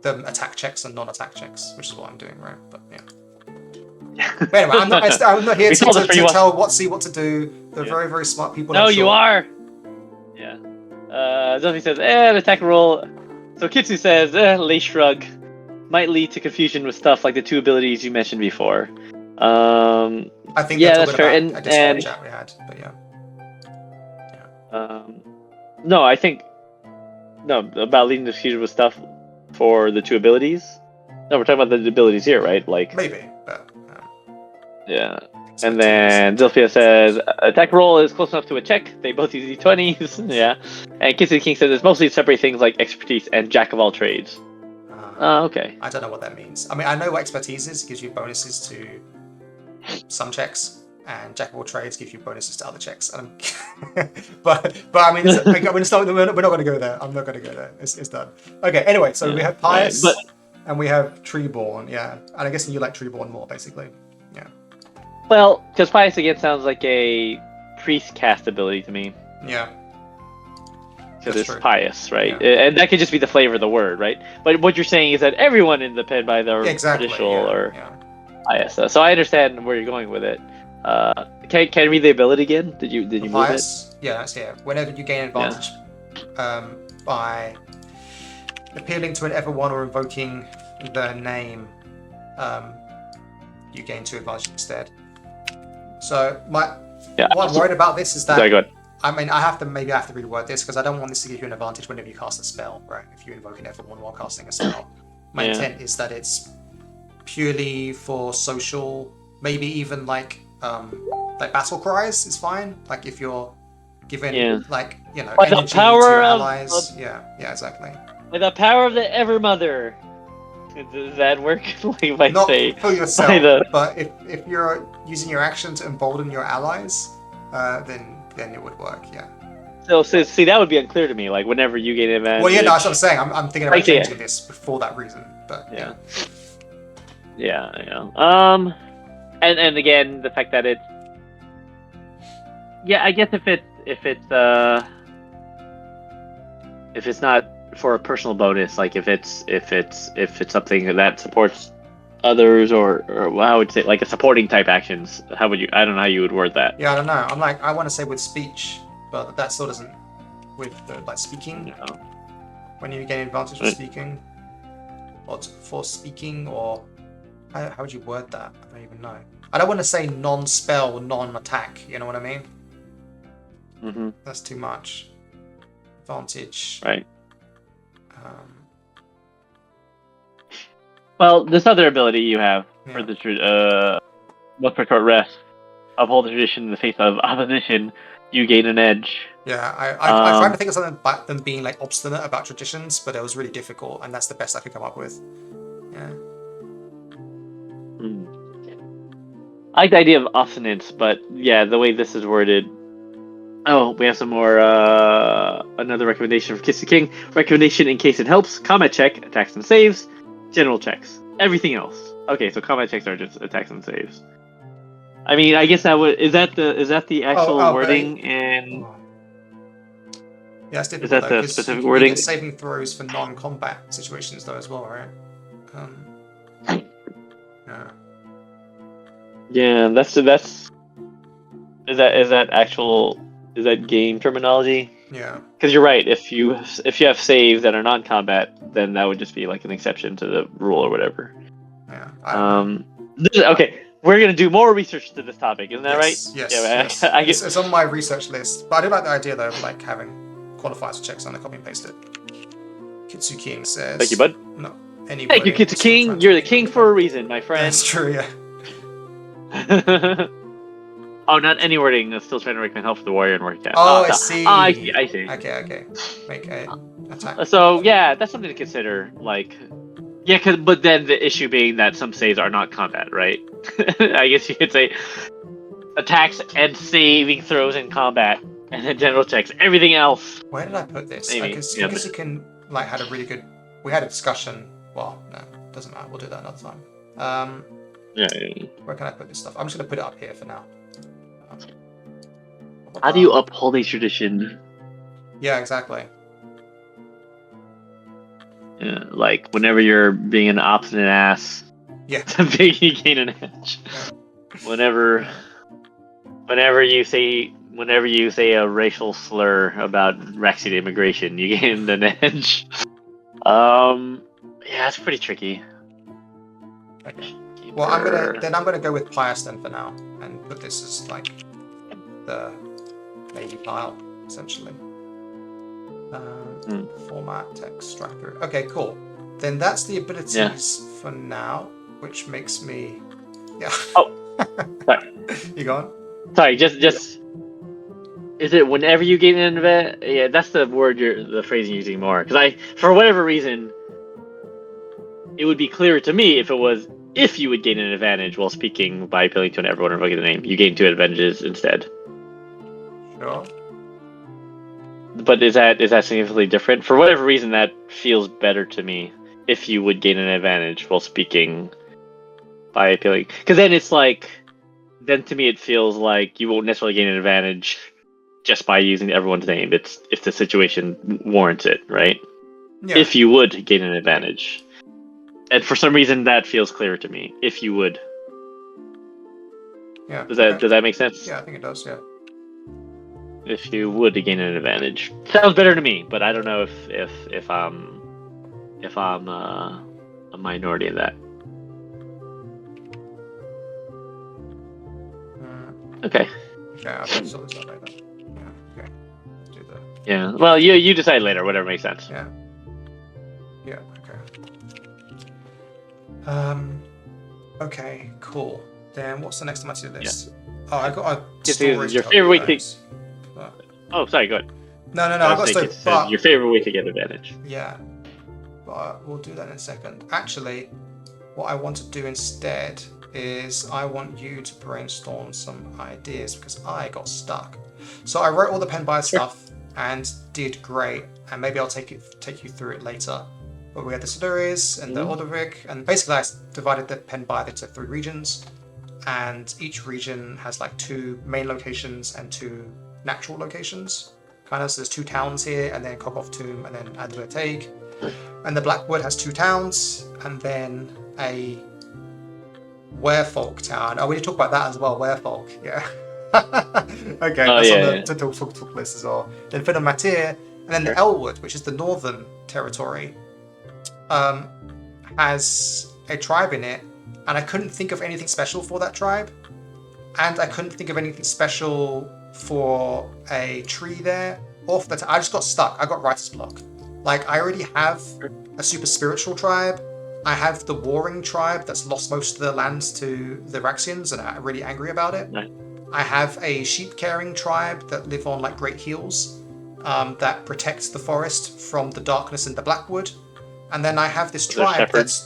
them attack checks and non-attack checks, which is what I'm doing, right? But But anyway, I'm not here to tell WotC what to do. They're very, very smart people. No, you are. Yeah. Zelfi says, an attack roll. So Kitsu says, Lay Shrug might lead to confusion with stuff like the two abilities you mentioned before. I think that's fair. And chat we had, but no, I think about leading to confusion with stuff for the two abilities. No, we're talking about the abilities here, right? Like maybe, but yeah. And then Zilphia says attack roll is close enough to a check. They both use D20s. Yeah. And Kitsu King says it's mostly separate things like expertise and jack of all trades. Okay. I don't know what that means. I mean, I know what expertise is. It gives you bonuses to some checks, and jack of all trades gives you bonuses to other checks. But I mean, we're not going to go there. I'm not going to go there. It's done. Okay. Anyway, so we have Pious and we have Treeborn. Yeah, and I guess you like Treeborn more, basically. Yeah. Well, because Pious again sounds like a priest cast ability to me. Yeah. Because it's pious, right? Yeah. And that could just be the flavor of the word, right? But what you're saying is that everyone in the pen by the traditional or pious. So I understand where you're going with it. Can I read the ability again? Did you move pious? It? Yeah, that's here. Whenever you gain advantage by appealing to an Everone or invoking the name, you gain 2 advantage instead. So what I'm worried about this is that. Sorry, go ahead. I mean, I have to reword this because I don't want this to give you an advantage whenever you cast a spell, right? If you invoke an Everone while casting a spell. My intent is that it's purely for social, maybe even like battle cries is fine. Like if you're given energy to your allies. Yeah, exactly. With the power of the Evermother. Does that work? Like not for yourself, but if you're using your action to embolden your allies, then it would work, yeah. So see, that would be unclear to me. Like whenever you gain an advantage. Well, that's what I'm saying. I'm thinking about changing this for that reason, but yeah. And again, the fact that it's I guess if it's not for a personal bonus, like if it's something that supports others or how would you say, like a supporting type actions, how would you, I don't know how you would word that. I don't know. I'm like, I want to say with speech, but that still doesn't, with like speaking, when you gain advantage for speaking, or for speaking, or how would you word that? I don't even know. I don't want to say non-spell, non-attack, you know what I mean? Mm-hmm. That's too much. Advantage. Right. Well, this other ability you have for the once per short rest, uphold the tradition in the face of opposition, you gain an edge. Yeah, I tried to think of something about them being like obstinate about traditions, but it was really difficult, and that's the best I could come up with. Yeah. I like the idea of obstinance, but the way this is worded. Oh, we have some more. Another recommendation from Kiss the King. Recommendation in case it helps. Combat check, attacks and saves. General checks. Everything else. Okay, so combat checks are just attacks and saves. I mean, I guess that would is that the actual wording in Yeah, that's Is difficult that though, the because specific you wording? get saving throws for non-combat situations though as well, right? Yeah. Yeah, that's is that game terminology? Yeah. Because you're right. If you have saves that are non-combat, then that would just be like an exception to the rule or whatever. Yeah. I don't know. Okay, we're gonna do more research to this topic, isn't that right? Yes. Yeah, Yes. I get. It's on my research list, but I do like the idea though of like having qualifiers checks on the copy and paste it. Kitsu King says. Thank you, bud. No. Any Thank you, wording Kitsu still King. trying to You're the be king relevant. for a reason, my friend. That's true. Yeah. Oh, not any wording. I'm still trying to recommend help for the warrior and work cat. Oh, I see. Oh, I see. I see. Okay. Make a attack. So yeah, that's something to consider. Like, yeah, but then the issue being that some saves are not combat, right? I guess you could say attacks and saving throws in combat, and then general checks. Everything else. Where did I put this? Maybe. Because Yeah, you can like had a really good. We had a discussion. Well, no, doesn't matter. We'll do that another time. Yeah. Where can I put this stuff? I'm just gonna put it up here for now. How do you uphold a tradition? Yeah, exactly. Yeah, like whenever you're being an obstinate ass, Yeah. you gain an edge. Yeah. Whenever you say a racial slur about Rexian immigration, you gain an edge. Yeah, it's pretty tricky. Okay. Well, I'm gonna go with pious then for now, and put this as like the baby pile essentially. Format text extractor. Okay, cool. Then that's the abilities for now, which makes me. Yeah. Oh, sorry. You going? Sorry, just. Is it whenever you gain an advantage? Yeah, that's the phrase you're using more. Because for whatever reason, it would be clearer to me if it was if you would gain an advantage while speaking by appealing to an everyone or invoking the name. You gain 2 advantages instead. Sure. But is that significantly different? For whatever reason, that feels better to me. If you would gain an advantage while speaking by appealing, because then to me it feels like you won't necessarily gain an advantage just by using everyone's name. It's if the situation warrants it, right? Yeah. If you would gain an advantage, and for some reason that feels clearer to me. If you would. Yeah. Does that make sense? Yeah, I think it does. Yeah. If you would gain an advantage, sounds better to me. But I don't know if I'm a minority in that. Okay. Yeah, I think so. Yeah. Okay. Do the. Yeah. Well, you decide later. Whatever makes sense. Yeah. Yeah. Okay. Okay. Cool. Then what's the next on my to-do list? Yeah. Oh, I got a story. Your favorite way to. Oh, sorry. Go ahead. No. I got story. But your favorite way to get advantage. Yeah. But we'll do that in a second. Actually, what I want to do instead is I want you to brainstorm some ideas because I got stuck. So I wrote all the pen buyer stuff and did great, and maybe I'll take you through it later. But we had the Siluris and the Ordovik, and basically I divided the pen buyer into 3 regions, and each region has like 2 main locations and 2 natural locations. Kind of, so there's 2 towns here, and then Kokov Tomb, and then Advertag. And the Blackwood has 2 towns, and then a Werefolk town. Oh, we need to talk about that as well. Werefolk, yeah. Okay, that's on the talk list as well. Then Fidel Matir, and then the Elwood, which is the northern territory, has a tribe in it, and I couldn't think of anything special for that tribe, and I couldn't think of anything special for a tree there. Off that, I just got stuck. I got writer's block. Like, I already have a super spiritual tribe. I have the warring tribe that's lost most of their lands to the Raxians and are really angry about it. Right. I have a sheep-caring tribe that live on like great hills that protects the forest from the darkness in the Blackwood. And then I have this tribe that's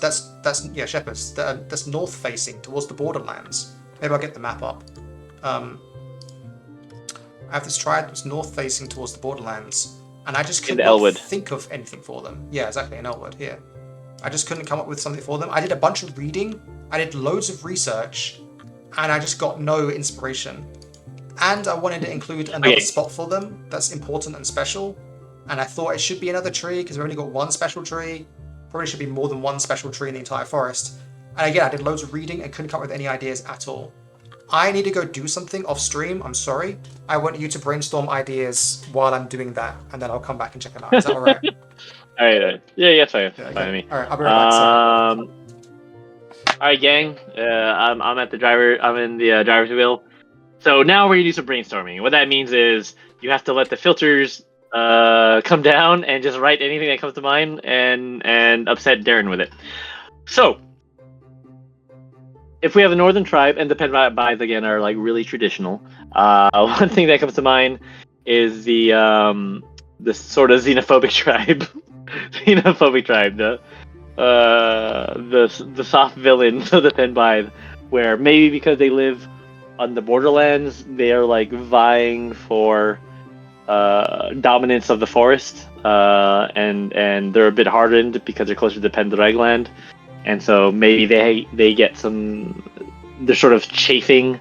shepherds that's north-facing towards the borderlands. Maybe I'll get the map up. I have this tribe that's north-facing towards the borderlands, and I just couldn't think of anything for them. Yeah, exactly, in Elwood, here. I just couldn't come up with something for them. I did a bunch of reading, I did loads of research, and I just got no inspiration. And I wanted to include another spot for them that's important and special, and I thought it should be another tree because we've only got one special tree. Probably should be more than one special tree in the entire forest. And again, I did loads of reading and couldn't come up with any ideas at all. I need to go do something off stream. I'm sorry. I want you to brainstorm ideas while I'm doing that, and then I'll come back and check them out. Is that all right? All right. Yeah, fine. Yeah, Fine okay. with me. All right, I'll be right back. Sorry. All right, gang. I'm at the driver. I'm in the driver's wheel. So now we're gonna do some brainstorming. What that means is you have to let the filters come down and just write anything that comes to mind and upset Darren with it. So if we have a northern tribe, and the Penbys again are like really traditional, one thing that comes to mind is the sort of xenophobic tribe, the soft villains of the Penbys, where maybe because they live on the borderlands, they are like vying for dominance of the forest, and they're a bit hardened because they're closer to the Pendrag land. And so maybe they get some. They're sort of chafing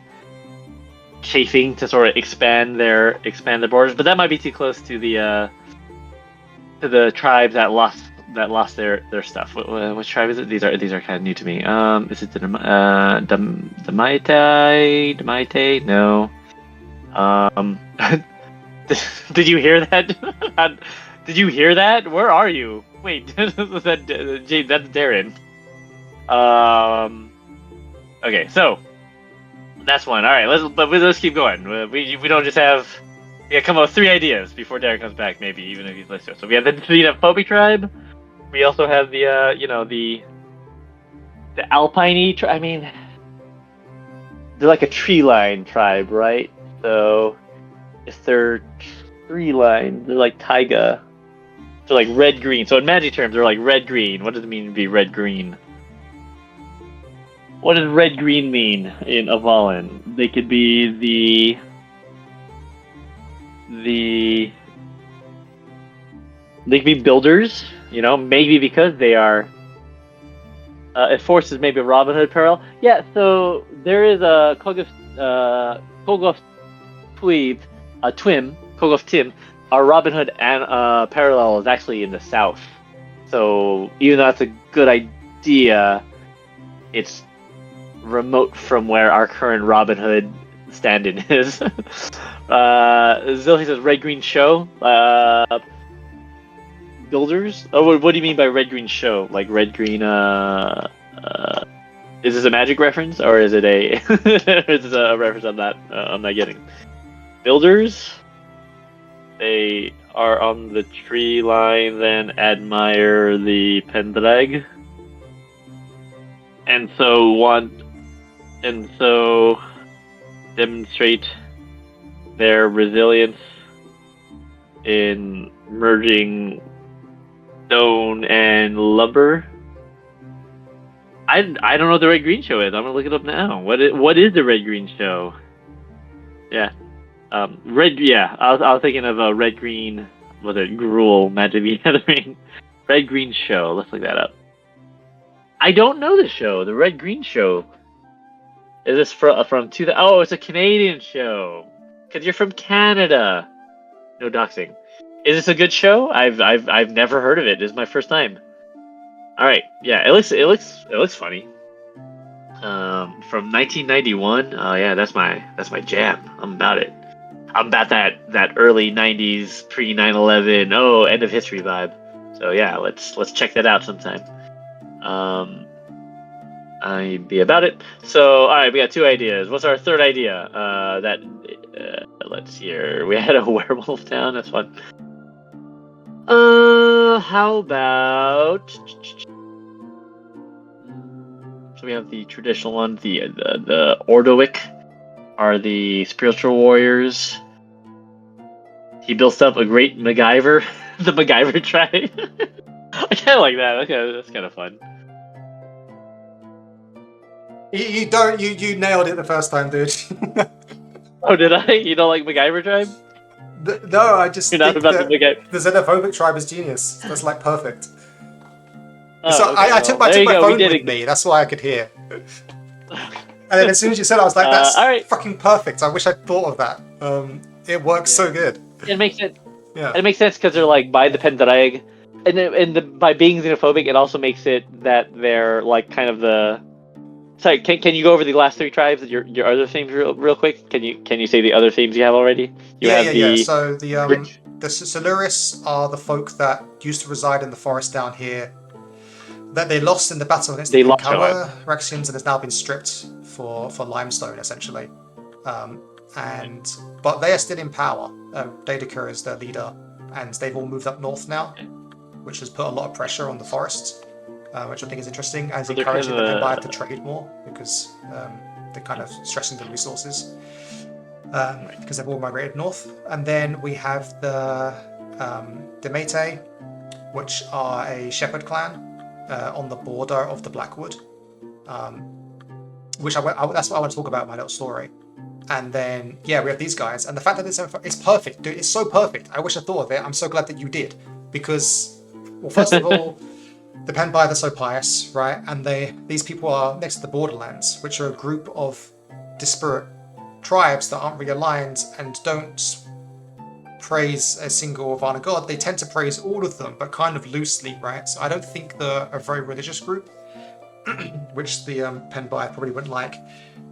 to sort of expand their borders, but that might be too close to the tribes that lost their stuff. Which tribe is it? These are kind of new to me. Is it the Damaite? No. Did you hear that? Did you hear that? Where are you? Wait, that's Darren. Okay, so that's one. All right, let's keep going. We don't just have. We gotta come up with 3 ideas before Darren comes back. Maybe even if he's listening. So we have the xenophobic tribe. We also have the the Alpine tribe. I mean, they're like a tree line tribe, right? So if they're tree line, they're like taiga. They're like red green. So in magic terms, they're like red green. What does it mean to be red green? What does red green mean in Avalon? They could be they could be builders, maybe because they are. It forces maybe a Robin Hood parallel. Yeah, so there is a Kogof Tim. Our Robin Hood and parallel is actually in the south. So even though that's a good idea, it's remote from where our current Robin Hood stand-in is. Zilhi says red green show. Builders? Oh, what do you mean by red green show? Like red green? Is this a magic reference or is it a is this a reference I'm not getting? Builders? They are on the tree line, then admire the Pendrag, and so demonstrate their resilience in merging stone and lumber. I don't know what the red green show is. I'm gonna look it up now. What is the red green show? Yeah. Red. Yeah, I was thinking of a red green. Was it Gruul Magic the Gathering? Red green show. Let's look that up. I don't know the show. The red green show. Is this from 2000? Oh, it's a Canadian show. Cause you're from Canada. No doxing. Is this a good show? I've never heard of it. This is my first time. All right. Yeah, it looks funny. From 1991. Oh yeah, that's my jam. I'm about it. I'm about that early 90s pre 9/11. Oh, end of history vibe. So yeah, let's check that out sometime. I'd be about it. So all right, we got 2 ideas. What's our third idea? Let's see here. We had a werewolf town. That's fun. How about? So we have the traditional one. The Ordowick are the spiritual warriors. He built up a great MacGyver, the MacGyver tribe. I kind of like that. That's kind of fun. You nailed it the first time, dude. Oh, did I? You don't like MacGyver tribe? No, I just You're not think about that the xenophobic tribe is genius. That's like perfect. Oh, So okay, I took my phone with me. That's why I could hear. And then as soon as you said it, I was like, that's all right. fucking perfect. I wish I'd thought of that. It works so good. It makes sense. Yeah. And it makes sense because they're like by the Pendraig, and by being xenophobic, it also makes it that they're like kind of the. Sorry, can you go over the last three tribes? Your other themes real quick? Can you say the other themes you have already? You have Yeah. the So the Siluris are the folk that used to reside in the forest down here, that they lost in the battle against the they lost Cawr Rexians and has now been stripped for limestone essentially. But they are still in power. Daedalus is their leader, and they've all moved up north now, which has put a lot of pressure on the forests, which I think is interesting, and they're encouraging kind of the Empire to trade more because they're kind of stressing the resources because they've all migrated north. And then we have the Demete, which are a shepherd clan on the border of the Blackwood, which that's what I want to talk about in my little story. And then, we have these guys. And the fact that it's perfect, dude, it's so perfect. I wish I thought of it. I'm so glad that you did. Because, well, first of all, the Penbai are so pious, right? And these people are next to the Borderlands, which are a group of disparate tribes that aren't really aligned and don't praise a single Varna god. They tend to praise all of them, but kind of loosely, right? So I don't think they're a very religious group, which the Penbai probably wouldn't like.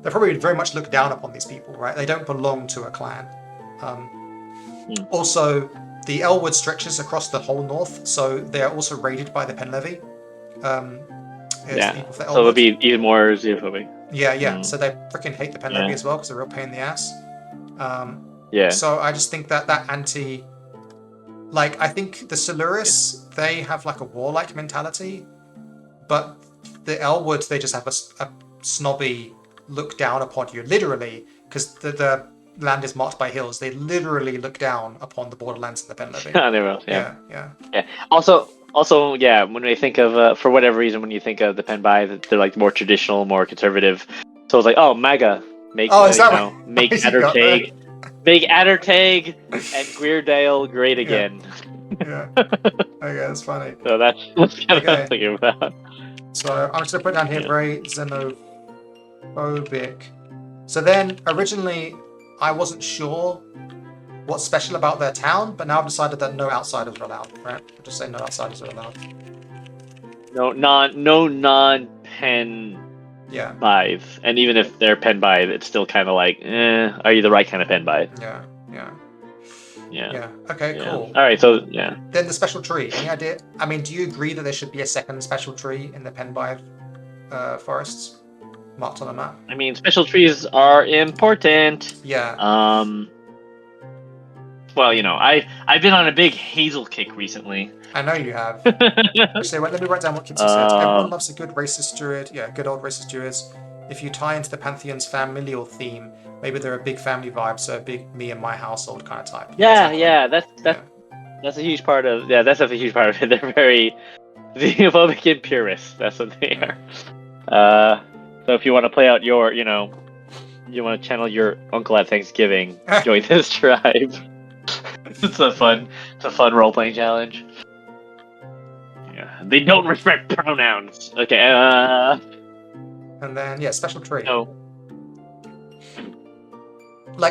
They probably very much look down upon these people, right? They don't belong to a clan. Also, the Elwood stretches across the whole north, so they are also raided by the Penlevy. So it would be even more xenophobic. Yeah. So they freaking hate the Penlevy as well because they're a real pain in the ass. So I just think that anti... Like, I think the Siluris, they have like a warlike mentality, but the Elwood, they just have a snobby look down upon you, literally, because the land is marked by hills. They literally look down upon the Borderlands and the Penlevy. They will, yeah. Also, when we think of, for whatever reason, when you think of the Penbai, they're like more traditional, more conservative. So it's like, make Addertag, make Addertag and Gwerdale great again. Yeah. Okay, that's funny. So that's kind of what I'm thinking about. So I'm just gonna put down here very xenophobic. So then originally I wasn't sure what's special about their town, but now I've decided that no outsiders are allowed, right? I'll just say no outsiders are allowed. No non-pen buys. And even if they're pen buy, it's still kind of like, are you the right kind of pen buy? Yeah. Okay, cool. All right, so Then the special tree. Any idea? I mean, do you agree that there should be a second special tree in the Penbai forests marked on the map? I mean, special trees are important. Yeah. Well, I've been on a big hazel kick recently. I know you have. Actually, let me write down what Kitty said. Everyone loves a good racist druid. Yeah, good old racist druids. If you tie into the Pantheon's familial theme, maybe they're a big family vibe, so a big me and my household kind of type. That's a huge part of that's a huge part of it. They're very xenophobic and purist. That's what they are. So if you want to play out your, you want to channel your uncle at Thanksgiving, join this tribe. It's a fun role-playing challenge. Yeah, they don't respect pronouns. Okay. And then special tree. No.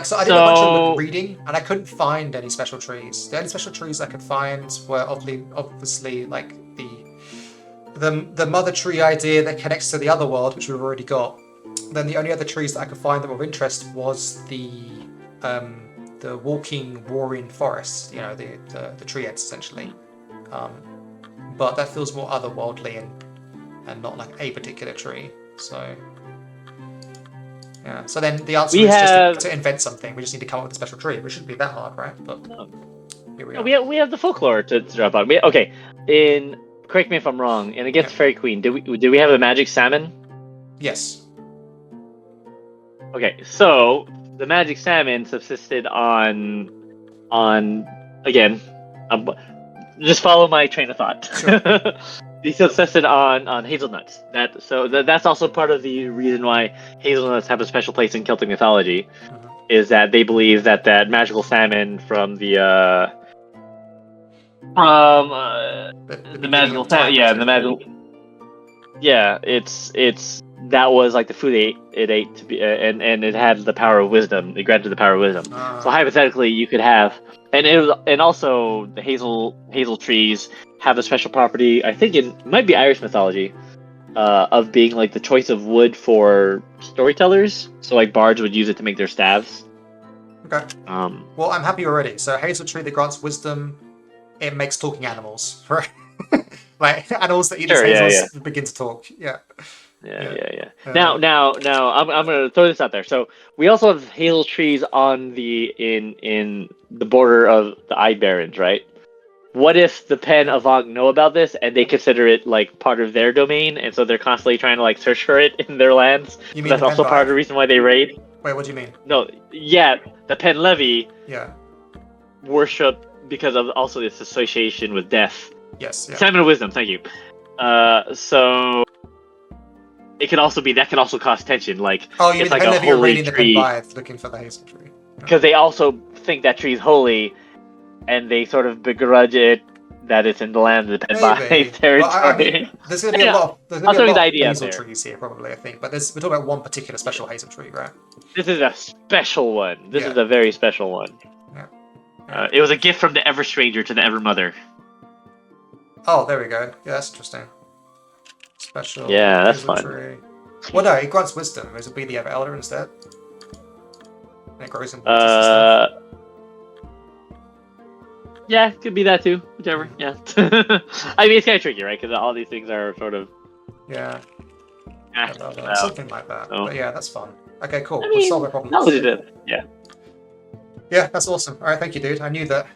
So I did a bunch of reading, and I couldn't find any special trees. The only special trees I could find were obviously like the mother tree idea that connects to the other world, which we've already got. Then the only other trees that I could find that were of interest was the walking, roaring forest. The tree heads essentially. But that feels more otherworldly and not like a particular tree. So. Yeah. So then the answer is just to invent something. We just need to come up with a special tree. It shouldn't be that hard, right? But here we are. We have the folklore to drop on. Correct me if I'm wrong. And against Fairy Queen, did we have the magic salmon? Yes. Okay, so the magic salmon subsisted on again. Just follow my train of thought. Sure. They subsisted on hazelnuts. That's also part of the reason why hazelnuts have a special place in Celtic mythology, is that they believe that magical salmon from the magical salmon, it's that was like the food it ate to be, and it had the power of wisdom. It granted the power of wisdom. So hypothetically, you could have, and also the hazel trees have a special property. I think it might be Irish mythology, of being like the choice of wood for storytellers. So like bards would use it to make their staves. Okay. Well, I'm happy already. So hazel tree that grants wisdom, it makes talking animals, right? Like animals that eat Sure, these yeah, hazels begin to talk. Yeah. Yeah. Now, I'm gonna throw this out there. So we also have hazel trees on in the border of the Eye Barrens, right? What if the Pen of Ankh know about this and they consider it like part of their domain, and so they're constantly trying to like search for it in their lands? You So mean that's the also part of the reason why they raid. Wait, what do you mean? No, yeah, the Pen Levy Yeah. worship because of also this association with death. Yes. Yeah. Salmon of Wisdom, thank you. So it could also be that can also cause tension. Like Oh, you mean it's the like Pen a Levy are holy raiding the tree Penbythe looking for the hazel tree. because they also think that tree is holy, and they sort of begrudge it that it's in the land of the Penbythe Maybe. territory. But I mean, there's going to be a lot. There's going I'll to throw be a the lot of idea out hazel there. trees here, probably. I think, but we're talking about one particular special hazel tree, right? This is a special one. This Yeah. is a very special one. Yeah. It was a gift from the Ever Stranger to the Ever Mother. Oh, there we go. Yeah, that's interesting. Special. Yeah, that's hazel fun. Tree. Well, no, it grants wisdom. It would be the Ever Elder instead. And it grows in waters and stuff. Yeah, could be that too. Whichever. Yeah. I mean, it's kind of tricky, right? Because all these things are sort of. Yeah. Well, Something like that. so. But yeah, that's fun. Okay, cool. I We'll mean, solve our problem. Yeah. Yeah, that's awesome. All right, thank you, dude. I knew that.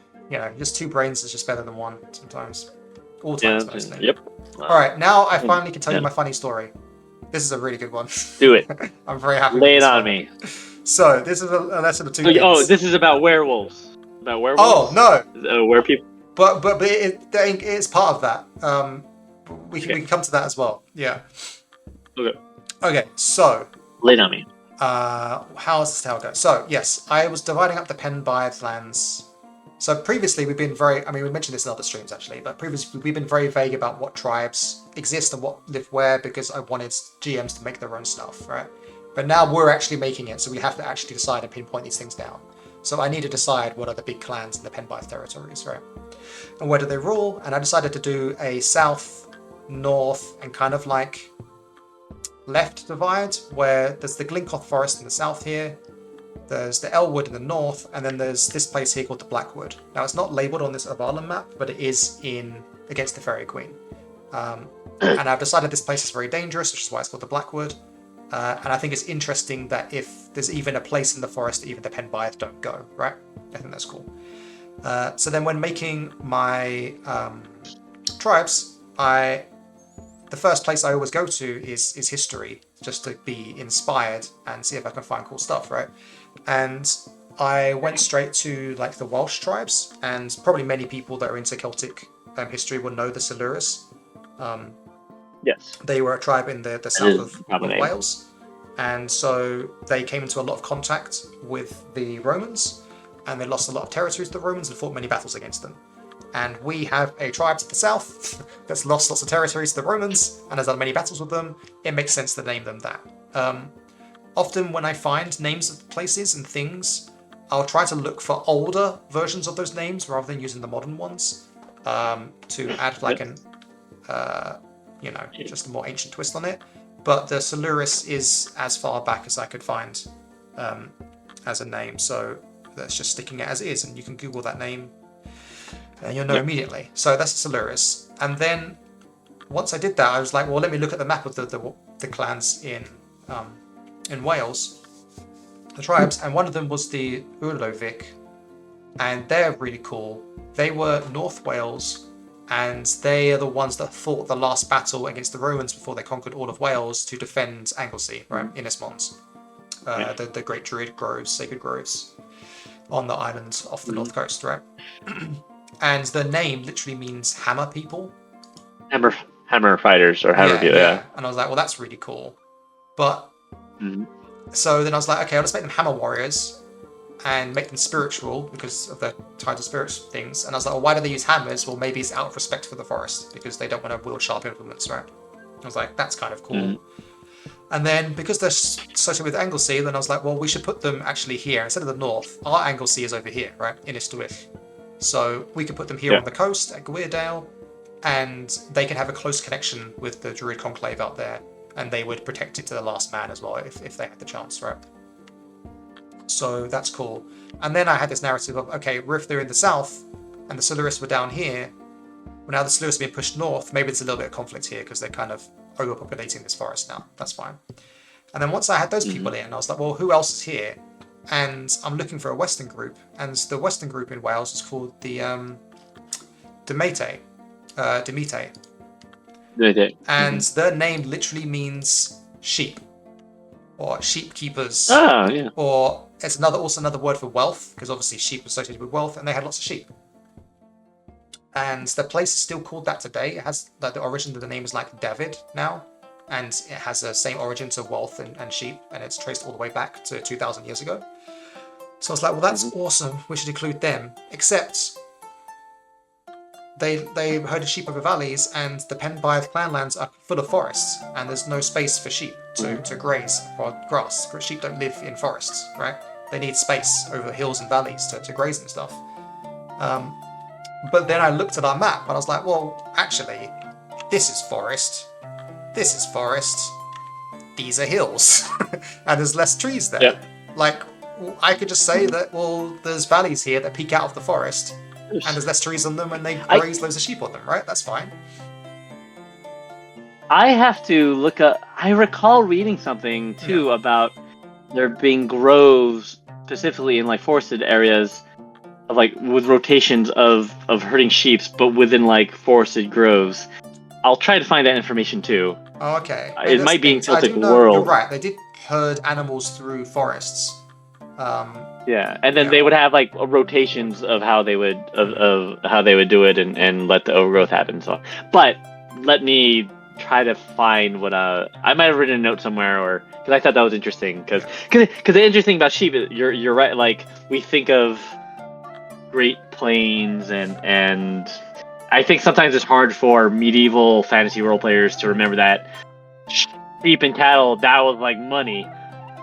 Just 2 brains is just better than 1 sometimes. All times, mostly. Yep. All right, now I finally can tell you my funny story. This is a really good one. Do it. I'm very happy. Lay with it this on one. me. So this is a lesson of 2 things. Oh, this is about werewolves. About werewolves. Oh no. Were people? But it's part of that. We can come to that as well. Yeah. Okay. Okay. So. Lay it on me. How is this how it goes? So yes, I was dividing up the Penbythe lands. So previously we mentioned this in other streams actually, but previously we've been very vague about what tribes exist and what live where because I wanted GMs to make their own stuff, right? But now we're actually making it, so we have to actually decide and pinpoint these things down. So I need to decide what are the big clans in the Penbythe territories, right? And where do they rule? And I decided to do a south, north, and kind of like left divide, where there's the Glincoth Forest in the south here, there's the Elwood in the north, and then there's this place here called the Blackwood. Now it's not labelled on this Avalon map, but it is against the Fairy Queen. And I've decided this place is very dangerous, which is why it's called the Blackwood. And I think it's interesting that if there's even a place in the forest that even the Penbythe don't go, right? I think that's cool. So then when making my tribes, the first place I always go to is history, just to be inspired and see if I can find cool stuff, right? And I went straight to like the Welsh tribes, and probably many people that are into Celtic history will know the Silures. Yes. They were a tribe in the south of Wales, and so they came into a lot of contact with the Romans, and they lost a lot of territories to the Romans and fought many battles against them. And we have a tribe to the south that's lost lots of territories to the Romans and has done many battles with them. It makes sense to name them that. Often when I find names of places and things, I'll try to look for older versions of those names rather than using the modern ones to add like just a more ancient twist on it. But the Silures is as far back as I could find as a name, so that's just sticking it as it is, and you can Google that name and you'll know immediately. So that's the Silures. And then once I did that, I was like, well, let me look at the map of the clans in Wales, the tribes, and one of them was the Urlovic, and they're really cool. They were North Wales, and they are the ones that fought the last battle against the Romans before they conquered all of Wales to defend Anglesey, right, Ynys Mons, the great druid groves, sacred groves on the island off the north coast, right? And the name literally means hammer people. Hammer fighters or hammer people, yeah. And I was like, well, that's really cool. But so then I was like, okay, let's make them hammer warriors and make them spiritual because of the tied to spirits things. And I was like, well, why do they use hammers? Well, maybe it's out of respect for the forest because they don't want to wield sharp implements, right? I was like, that's kind of cool. And then because they're associated with Anglesey, then I was like, well, we should put them actually here instead of the north. Our Anglesey is over here, right, in Ystwyth. So we could put them here on the coast at Gwyrdale, and they can have a close connection with the Druid Conclave out there, and they would protect it to the last man as well if they had the chance, right? So that's cool. And then I had this narrative of, okay, if they're in the south and the Silurists were down here, well, now the Silurists are being pushed north, maybe there's a little bit of conflict here because they're kind of overpopulating this forest now. That's fine. And then once I had those people in, I was like, well, who else is here? And I'm looking for a Western group, and the Western group in Wales is called the Demete. And their name literally means sheep, or sheep keepers. Oh, yeah. Or it's also another word for wealth, because obviously sheep are associated with wealth, and they had lots of sheep. And the place is still called that today. It has the origin of the name is like David now, and it has the same origin to wealth and sheep, and it's traced all the way back to 2,000 years ago. So I was like, well, that's awesome. We should include them. Except they herded sheep over valleys, and the Penbythe clanlands are full of forests, and there's no space for sheep to graze or grass. Sheep don't live in forests, right? They need space over hills and valleys to graze and stuff. But then I looked at our map, and I was like, well, actually, this is forest. This is forest. These are hills. And there's less trees there. Yep. Like, I could just say that, well, there's valleys here that peek out of the forest, and there's less trees on them, and they graze loads of sheep on them, right? That's fine. I have to look up. I recall reading something too about there being groves specifically in like forested areas of like with rotations of herding sheep, but within like forested groves. I'll try to find that information too. Oh, okay. It might be in Celtic world. You're right. They did herd animals through forests. Yeah, and then they would have like rotations of how they would of how they would do it and let the overgrowth happen. So, but let me try to find what I might have written a note somewhere, or because I thought that was interesting. Because the interesting about sheep, you're right. Like we think of Great Plains and I think sometimes it's hard for medieval fantasy role players to remember that sheep and cattle, that was like money,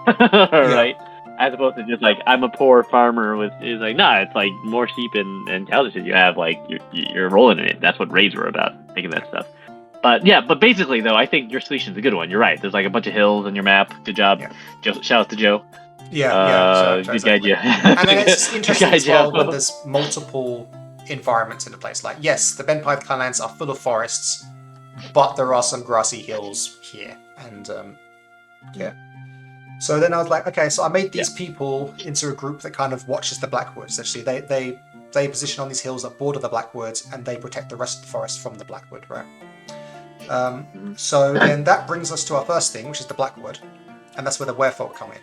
right? As opposed to just like I'm a poor farmer with is like it's like more sheep and cattle that you have, like you're rolling in it. That's what raids were about, thinking that stuff. But yeah, but basically though, I think your solution's a good one. You're right. There's like a bunch of hills on your map. Good job. Yeah. Shout out to Joe. Good guy, Joe. And then it's interesting as well when there's multiple environments in the place. Like, yes, the Penbythe clanlands are full of forests, but there are some grassy hills here. And so then I was like, okay, so I made these people into a group that kind of watches the Blackwoods. Actually, they position on these hills that border the Blackwoods, and they protect the rest of the forest from the Blackwood, right? So then that brings us to our first thing, which is the Blackwood, and that's where the Werefolk come in.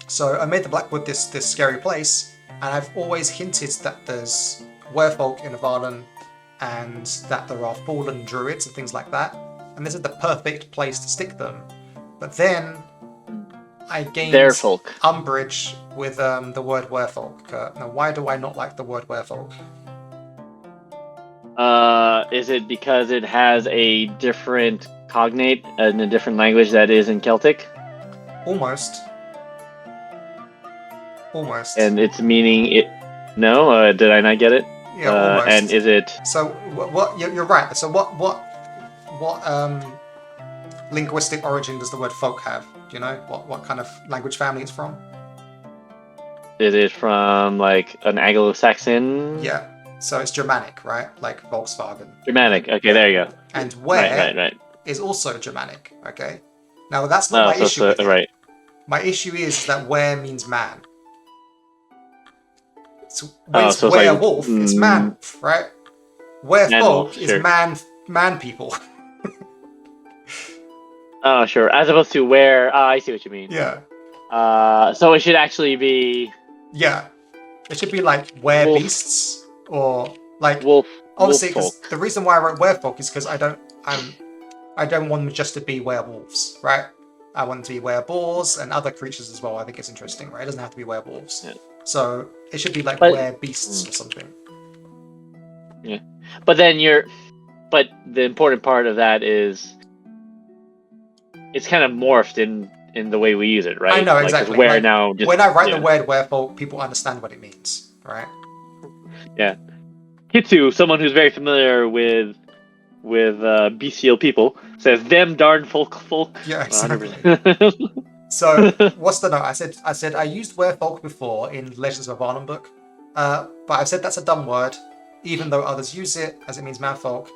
So I made the Blackwood this scary place, and I've always hinted that there's Werefolk in Avalon, and that there are fallen druids and things like that, and this is the perfect place to stick them. But then I gained umbrage with the word Werefolk. Now, why do I not like the word Werefolk? Is it because it has a different cognate in a different language that is in Celtic? Almost. And its meaning it. No, did I not get it? Yeah, almost. And is it? So what? You're right. So what linguistic origin does the word folk have? Do you know what kind of language family it's from? Is it from like an Anglo-Saxon? Yeah. So it's Germanic, right? Like Volkswagen. Germanic. Okay, there you go. And right. is also Germanic. Okay. Now that's not my issue. Right. My issue is that were means man. So werewolf is man, right? Werefolk is man people. Oh, sure. As opposed to where... I see what you mean. Yeah. So it should actually be... Yeah. It should be like beasts or like... Wolf. Obviously, because the reason why I wrote werefolk is because I don't want them just to be werewolves, right? I want them to be wereboars and other creatures as well. I think it's interesting, right? It doesn't have to be werewolves. Yeah. So it should be like werebeasts or something. Yeah. But then but the important part of that is it's kind of morphed in the way we use it, right? I know, Like, 'cause exactly. where Like, now just when I write the word werewolf, people understand what it means, right? yeah. Kitsu, someone who's very familiar with bestial people, says them darn folk. Yeah, exactly. 100%. So, what's the note? I said I used werewolf before in Legends of a Barnum book, but I've said that's a dumb word, even though others use it as it means manfolk.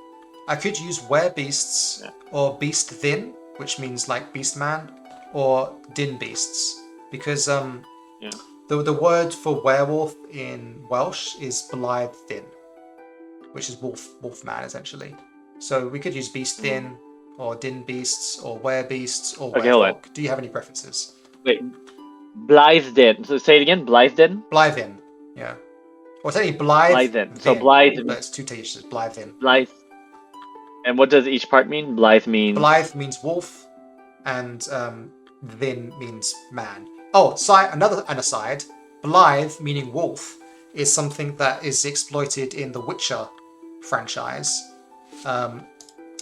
I could use werebeasts or beast thin, which means like beast man, or din beasts, because the word for werewolf in Welsh is Blythe thin, which is wolf man essentially. So we could use beast thin, or din beasts, or werebeasts, or Okay, hold on. werewolf. Do you have any preferences? Wait, Blytheden. So say it again. Blytheden. Blythen, yeah. Or it's only Blythe. Blythen. So Blythe. But it's two T's, Blythen. Blythe. And what does each part mean? Blythe means. Blythe means wolf, and Vin means man. Oh, an aside. Blythe, meaning wolf, is something that is exploited in the Witcher franchise.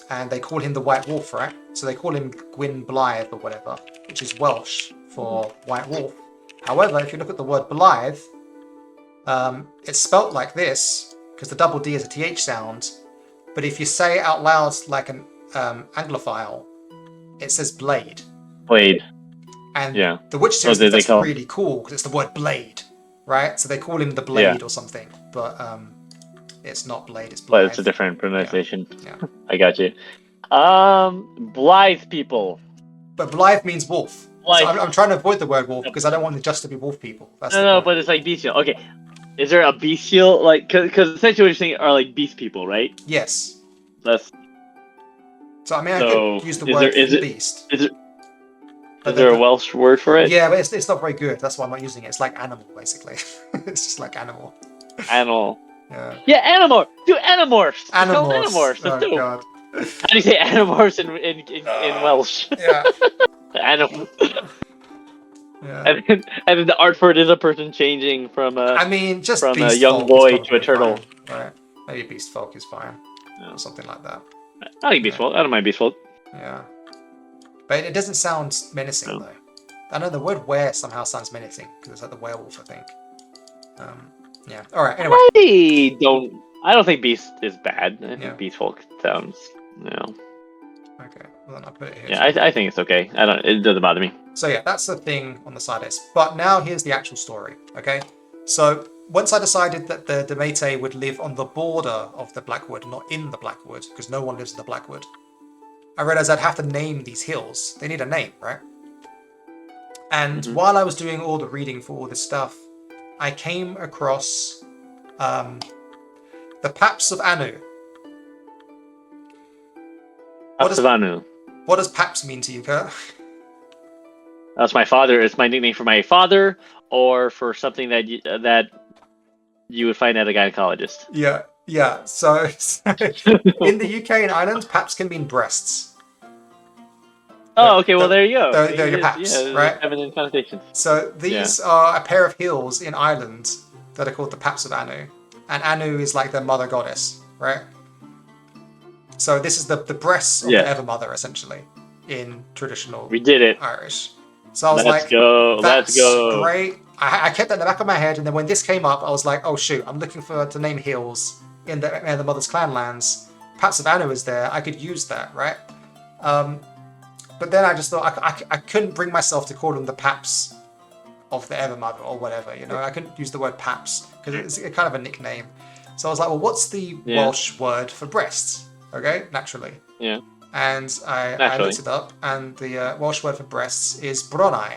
And they call him the White Wolf, right? So they call him Gwyn Blythe or whatever, which is Welsh for White Wolf. However, if you look at the word Blythe, it's spelt like this, because the double D is a TH sound, but if you say it out loud like an Anglophile, it says blade. Blade. And yeah. the Witcher series thinks that's really cool, because it's the word blade, right? So they call him the Blade or something, but it's not blade, it's Blythe. But it's a different pronunciation. Yeah. I got you. Blythe people. But Blythe means wolf. Blythe. So I'm trying to avoid the word wolf because I don't want it just to be wolf people. That's no, but it's like bestial. Okay, is there a bestial, like, because essentially what you're saying are like beast people, right? Yes. That's. So I mean, I could use the word beast. Is there a Welsh word for it? Yeah, but it's not very good. That's why I'm not using it. It's like animal, basically. It's just like animal. Animal. Yeah. Yeah, animorph. Do animorphs. Animorphs. Oh God. How do you say animorphs in Welsh? Yeah. Animal. Yeah. And then the art for it is a person changing from a. I mean, just from beast a young folk boy to a turtle. Fine, right? Maybe beast folk is fine, or something like that. I like beast folk. I don't mind beast folk. Yeah. But it doesn't sound menacing though. I know the word were somehow sounds menacing because it's like the werewolf, I think. Yeah. All right. Anyway. I don't think beast is bad. I think beast folk sounds. Okay. Well, then I'll put it here. Yeah, I think it's okay. It doesn't bother me. So yeah, that's the thing on the side list. But now here's the actual story. Okay. So once I decided that the Demete would live on the border of the Blackwood, not in the Blackwood, because no one lives in the Blackwood, I realized I'd have to name these hills. They need a name, right? And while I was doing all the reading for all this stuff, I came across the Paps of Anu. Paps of Anu. What does Paps mean to you, Kurt? That's my father. It's my nickname for my father, or for something that you would find at a gynecologist. Yeah. So in the UK and Ireland, Paps can mean breasts. Oh, okay. Well, there you go. They're your Paps, right? Feminine connotations. So these are a pair of hills in Ireland that are called the Paps of Anu, and Anu is like the mother goddess, right? So this is the breasts of the Evermother, essentially, in traditional Irish. So I was let's go. Great. I kept that in the back of my head, and then when this came up, I was like, oh shoot, I'm looking to name hills in the Mother's Clan lands. Paps of Anu is there. I could use that, right? But then I just thought I couldn't bring myself to call them the Paps of the Evermother or whatever, you know. I couldn't use the word Paps because it's kind of a nickname. So I was like, well, what's the Welsh word for breasts? Okay, naturally. Yeah. And I looked it up, and the Welsh word for breasts is bronnau.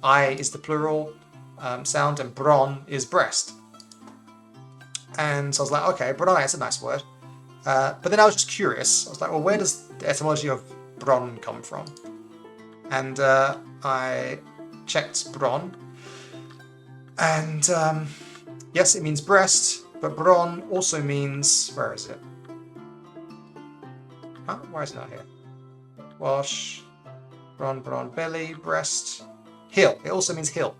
I is the plural sound, and bron is breast. And so I was like, okay, bronnau is a nice word. But then I was just curious. I was like, well, where does the etymology of bron come from? And I checked bron, and yes, it means breast, but bron also means, where is it? Huh? Why is it not here? Welsh, bron, belly, breast, hill. It also means hill.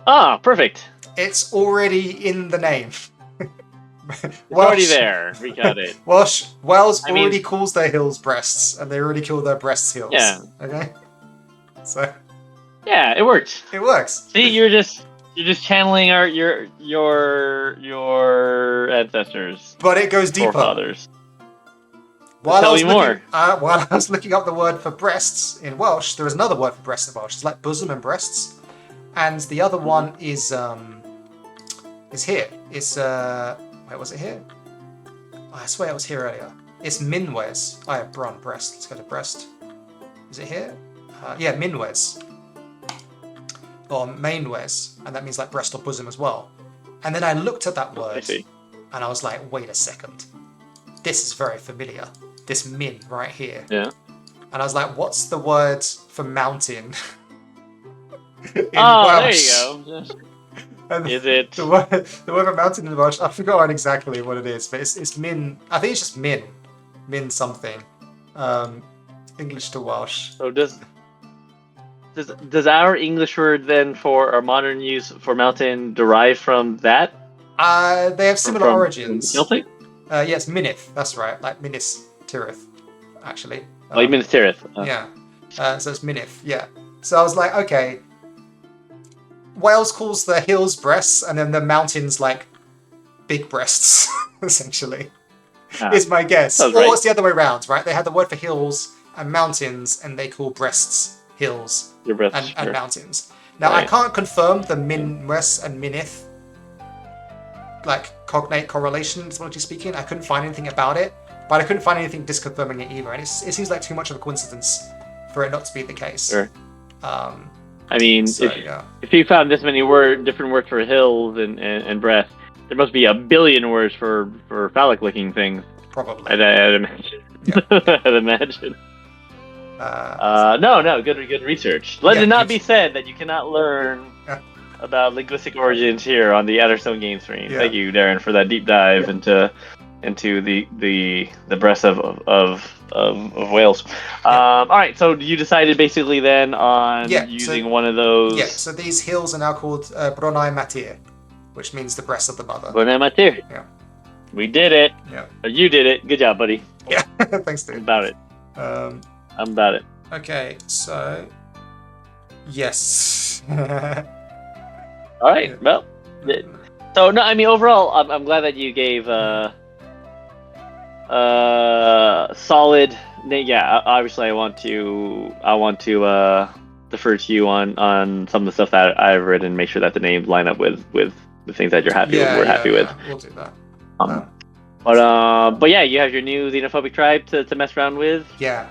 Ah, perfect. It's already in the name. It's already there. We got it. Wales I mean- already calls their hills breasts, and they already call their breasts hills. Yeah. Okay. So Yeah, it works. it works. See, you're just channeling your ancestors, But it goes deeper. forefathers. While Tell I was me more. while I was looking up the word for breasts in Welsh, there is another word for breasts in Welsh. It's like bosom and breasts, and the other one is here. It's wait, was it here? Oh, I swear it was here earlier. It's minwes. I have bron breast. Let's go to breast. Is it here? Yeah, minwes. Or mainwes, and that means like breast or bosom as well. And then I looked at that word, and I was like, wait a second. This is very familiar. This min right here. Yeah. And I was like, what's the word for mountain? in Oh, Welsh? there you go. And Is it? the word for mountain in Welsh? I've forgotten exactly what it is, but it's min. I think it's just min something. English to Welsh. So does our English word then for our modern use for mountain derive from that? They have similar From origins. Celtic? Yes, Minith. That's right. Like Minis Tirith, actually. Oh, you mean Tirith? Yeah. So it's Minith. Yeah. So I was like, okay. Wales calls the hills breasts, and then the mountains like big breasts, essentially. Is my guess. Or right. it's the other way around, right? They had the word for hills and mountains, and they call breasts hills Your breath. and mountains. Now, I can't confirm the minwes and minith, like, cognate correlation, etymologically speaking. I couldn't find anything about it, but I couldn't find anything disconfirming it either. And it seems like too much of a coincidence for it not to be the case. Sure. I mean, if you found this many different words for hills and breath, there must be a billion words for phallic-looking things. Probably. I'd imagine. Yeah. I'd imagine. No, good research. Let it not be said that you cannot learn about linguistic origins here on the Adderstone Game Stream. Thank you, Darren, for that deep dive into the breast of Wales. All right, so you decided basically then on using one of those. Yeah. So these hills are now called Bronai Matir, which means the breast of the mother. Bronai Matir. Yeah. We did it. Yeah. You did it. Good job, buddy. Yeah. Thanks, dude. I'm about it. I'm about it. Okay, so yes. All right. Well, so no, I mean overall, I'm glad that you gave solid. Yeah, obviously, I want to defer to you on some of the stuff that I've written, make sure that the names line up with the things that you're happy with. We're happy with. We'll do that. But yeah, you have your new xenophobic tribe to mess around with. Yeah.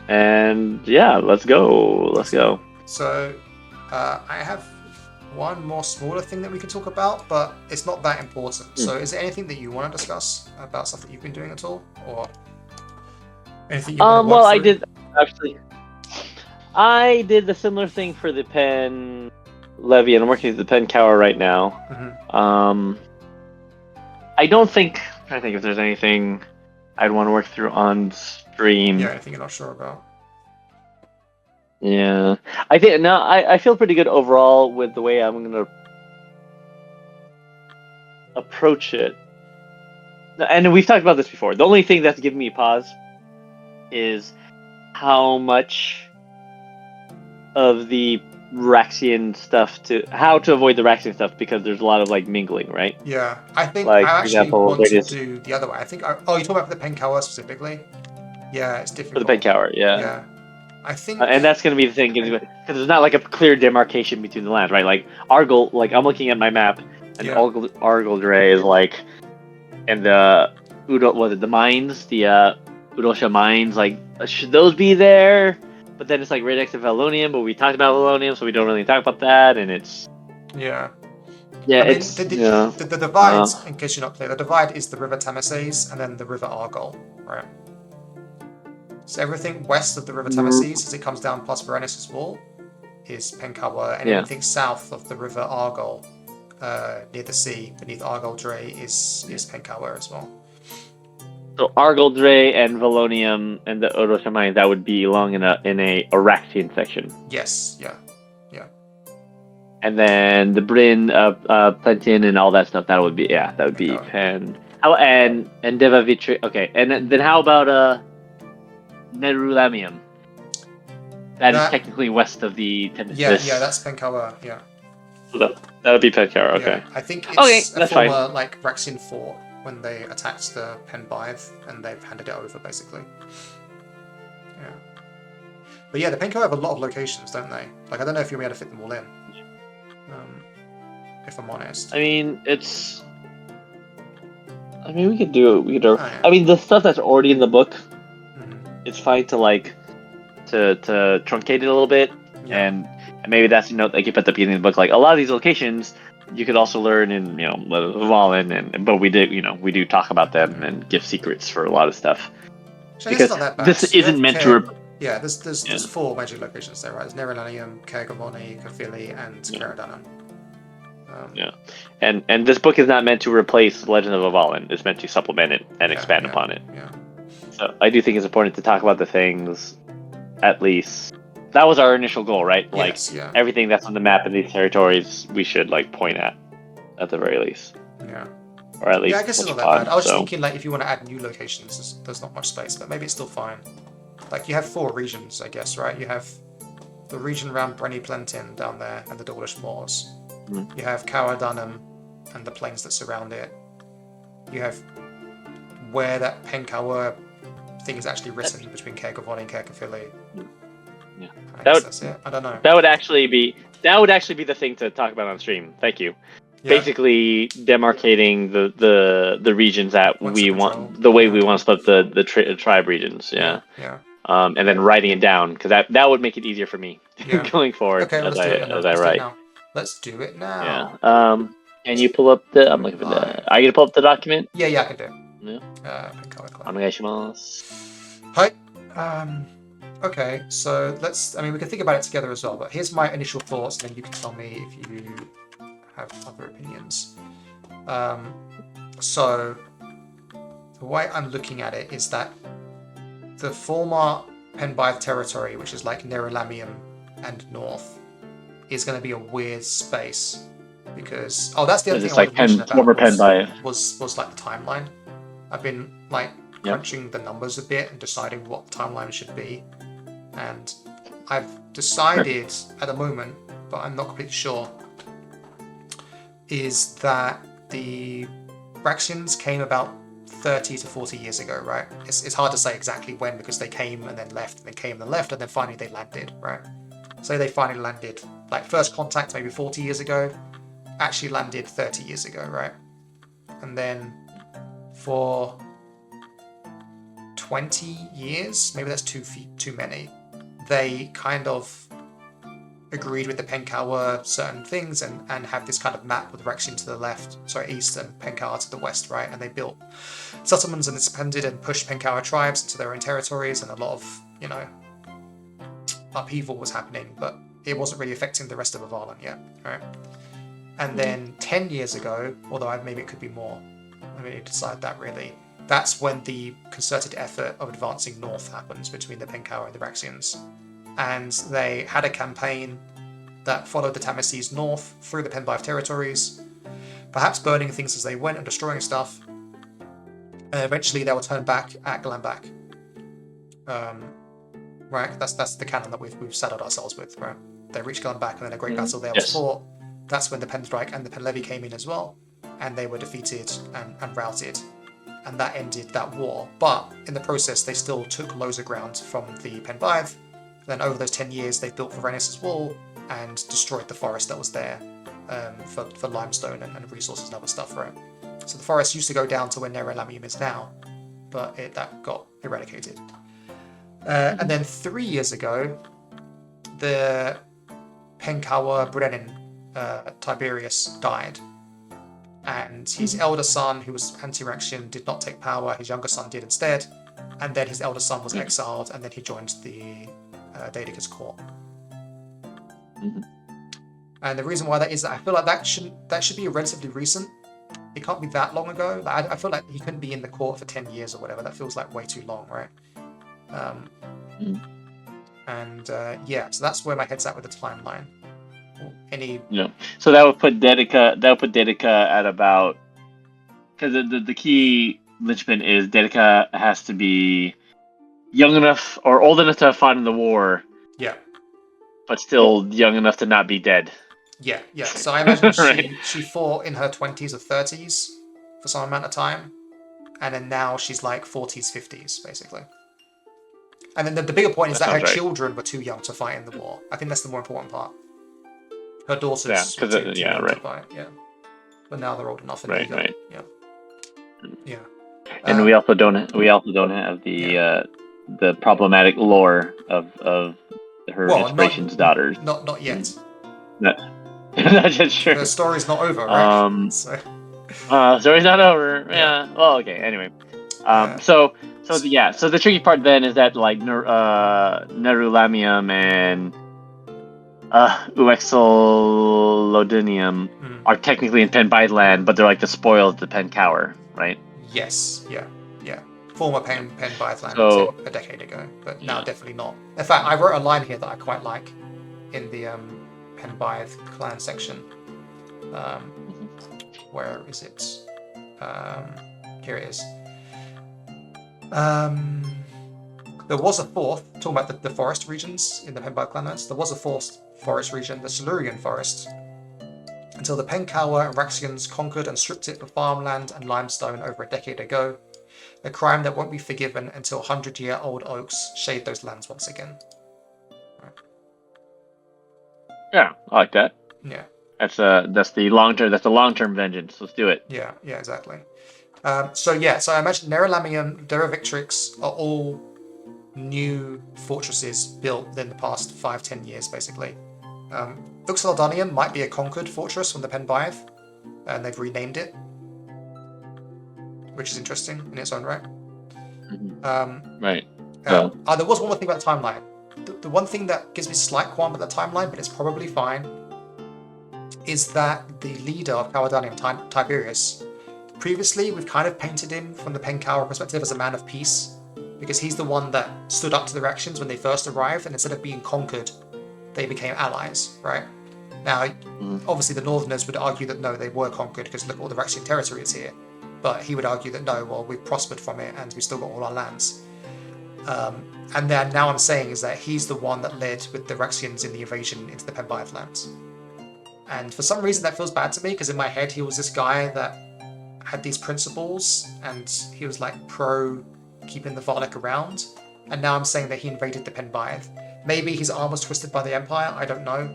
And yeah, let's go. So, I have one more smaller thing that we can talk about, but it's not that important. So, is there anything that you want to discuss about stuff that you've been doing at all, or anything you want to work through? I did actually. I did the similar thing for the pen levy, and I'm working with the pen Cawr right now. Mm-hmm. I don't think. I'm trying to think if there's anything I'd want to work through on stream. Yeah, anything you're not sure about. Yeah, I think no. I feel pretty good overall with the way I'm gonna approach it. And we've talked about this before. The only thing that's giving me pause is how much of the Raxian stuff how to avoid the Raxian stuff, because there's a lot of like mingling, right? Yeah, I think like, I actually want to is... do the other way. I think. You're talking about the pen Cawr specifically. Yeah, it's difficult. For the pen Cawr, yeah. Yeah, I think. And that's going to be the thing, because there's not like a clear demarcation between the lands, right? Like Argol, like I'm looking at my map, and Argoldre is like, and the the mines, the Udosha mines, like should those be there? But then it's like right next to Valonium, but we talked about Valonium, so we don't really talk about that, and it's... Yeah. Yeah, I mean, it's... the divide, in case you're not clear, the divide is the River Tamases and then the River Argol, right? So everything west of the River Tamases, as it comes down past Varenis's wall, is pen Cawr, and anything south of the River Argol, near the sea, beneath Argoldre, is pen Cawr as well. So Argoldre and Valonium and the Udosha mines, that would belong in a Araxian section. Yes, yeah. And then the Bryn, Plantin, and all that stuff. That would be Okay. Pen. Oh, and Deva Vitri. Okay, and then how about Nerulamium? That is technically west of the Yeah, that's Penkawa. Yeah. So that would be Petkara. Okay. Yeah, I think Okay, it's a that's former fine. like Rexian fort when they attacked the Penbythe and they've handed it over basically. Yeah. But yeah, the Penko have a lot of locations, don't they? Like, I don't know if you'll be able to fit them all in. If I'm honest. I mean, it's. I mean, we could do it. We could do. Oh, yeah. I mean, the stuff that's already in the book, Mhm. it's fine to like to truncate it a little bit, Yeah. and maybe that's a note that you put at the beginning of the book. Like a lot of these locations, you could also learn in Valen, but we do talk about them and give secrets for a lot of stuff. So Because it's not that bad. this isn't meant to. Yeah, there's 4 major locations there, right? There's Nerulanium, Kergavoni, Kafili, and Karadanum. Yeah, and this book is not meant to replace Legend of Avalon. It's meant to supplement it and expand upon it. Yeah. So I do think it's important to talk about the things, at least. That was our initial goal, right? Like everything that's on the map in these territories, we should like point at the very least. Yeah. Or at least. Yeah, I guess it's not that bad. I was just thinking like if you want to add new locations, there's not much space, but maybe it's still fine. Like you have 4 regions, I guess, right? You have the region around Brenny Plentin down there and the Dawlish Moors. You have Cawr Dunham and the plains that surround it. You have where that Penkawa thing is actually written between Kergavoni and Kerkafili. Yeah. I guess that's it. I don't know. That would actually be the thing to talk about on stream. Thank you. Yeah. Basically demarcating the regions that we want, the way we want to split the tribe regions. Yeah. Yeah. And then writing it down because that would make it easier for me going forward. Okay, as I write. Let's do it now. Yeah. Can you pull up the? I'm looking for the. Are you gonna pull up the document? Yeah, I can do it. Yeah. Onegaishimasu. Hi. Okay, so we can think about it together as well, but here's my initial thoughts, and then you can tell me if you have other opinions. So, the way I'm looking at it is that the former Penbythe territory, which is like Nerulamium and North, is going to be a weird space, because... Oh, that's the other thing I wanted to mention about was like the timeline. I've been like crunching the numbers a bit and deciding what the timeline should be. And I've decided at the moment, but I'm not completely sure, is that the Braxians came about 30 to 40 years ago, right? It's hard to say exactly when because they came and then left, and then came and then left, and then finally they landed, right? Say they finally landed, like first contact maybe 40 years ago, actually landed 30 years ago, right? And then for 20 years, maybe that's too many, they kind of agreed with the Penkawa certain things and have this kind of map with Rexian to the left, east, and Penkawa to the west, right? And they built settlements and expanded and pushed Penkawa tribes into their own territories, and a lot of, upheaval was happening, but it wasn't really affecting the rest of Avalon yet, right? And then 10 years ago, although maybe it could be more, I mean, decide that really, that's when the concerted effort of advancing north happens between the Penkawa and the Braxians. And they had a campaign that followed the Tamases north through the Penbythe territories, perhaps burning things as they went and destroying stuff. And eventually they will turn back at Glambach. Right, that's the canon that we've saddled ourselves with, right? They reached Glambach and then a great battle there was fought. That's when the Penstrike and the Penlevy came in as well, and they were defeated and routed. And that ended that war. But in the process, they still took loads of ground from the Penbythe. Then over those 10 years, they built Varenis' wall and destroyed the forest that was there for limestone and resources and other stuff, right? So the forest used to go down to where Nerulamium is now, but that got eradicated. And then 3 years ago, the Penkawa Brennan, Tiberius, died. And his elder son, who was anti-Rexian, did not take power. His younger son did instead. And then his elder son was exiled, and then he joined the Daedicus Cawr. And the reason why that is that I feel like that should be relatively recent. It can't be that long ago. Like, I feel like he couldn't be in the court for 10 years or whatever. That feels like way too long, right? And so that's where my head's at with the timeline. any. Yeah. So that would put Dedica. At about, because the key linchpin is Dedica has to be young enough or old enough to have fought in the war, Yeah. but still young enough to not be dead. Yeah. So I imagine Right. she fought in her 20s or 30s for some amount of time, and then now she's like 40s, 50s, basically. And then the bigger point is That that her sounds right. children were too young to fight in the war. I think that's the more important part. Her Yeah, daughters were because too young to right, fight, yeah. But now they're old enough and right, eager. right. Yeah. And we also don't have the problematic lore of her well, inspiration's daughters. not yet. No, that's just true. The story's not over, right? So Story's not over. Yeah. Yeah. Well, okay. Anyway, Yeah. so the tricky part then is that like Nerulamium and Uexolodinium are technically in Penbide land, but they're like the spoils of the Pen Cawr, right? Yes. Yeah. Former Pen Bythland So a decade ago, but now definitely not. In fact, I wrote a line here that I quite like in the Pen Byth clan section. Where is it? Here it is. There was a fourth, talking about the forest regions in the Pen Byth clanlands, there was a fourth forest region, the Silurian forest, until the Pen Cawr and Raxians conquered and stripped it for farmland and limestone over a decade ago. A crime that won't be forgiven until 100-year-old oaks shade those lands once again. Right. yeah, I like that. Yeah. That's the long term vengeance. Let's do it. Yeah, exactly. So I imagine Nerulamium, Victrix are all new fortresses built within the past 5-10 years, basically. Uxeladonium might be a conquered fortress from the Pen Byth, and they've renamed it, which is interesting in its own right. Right. There was one more thing about the timeline. The one thing that gives me slight qualm about the timeline, but it's probably fine, is that the leader of Cawardanium, Tiberius, previously we've kind of painted him from the Pen Cawr perspective as a man of peace, because he's the one that stood up to the Reactions when they first arrived, and instead of being conquered, they became allies, right? Now, obviously the Northerners would argue that no, they were conquered because look, all the Rexian territory is here. But he would argue that no, well, we've prospered from it and we still got all our lands. And then now I'm saying is that he's the one that led with the Rexians in the invasion into the Pen Byth lands. And for some reason that feels bad to me, because in my head he was this guy that had these principles and he was like pro keeping the Valak around. And now I'm saying that he invaded the Pen Byth. Maybe his arm was twisted by the Empire, I don't know.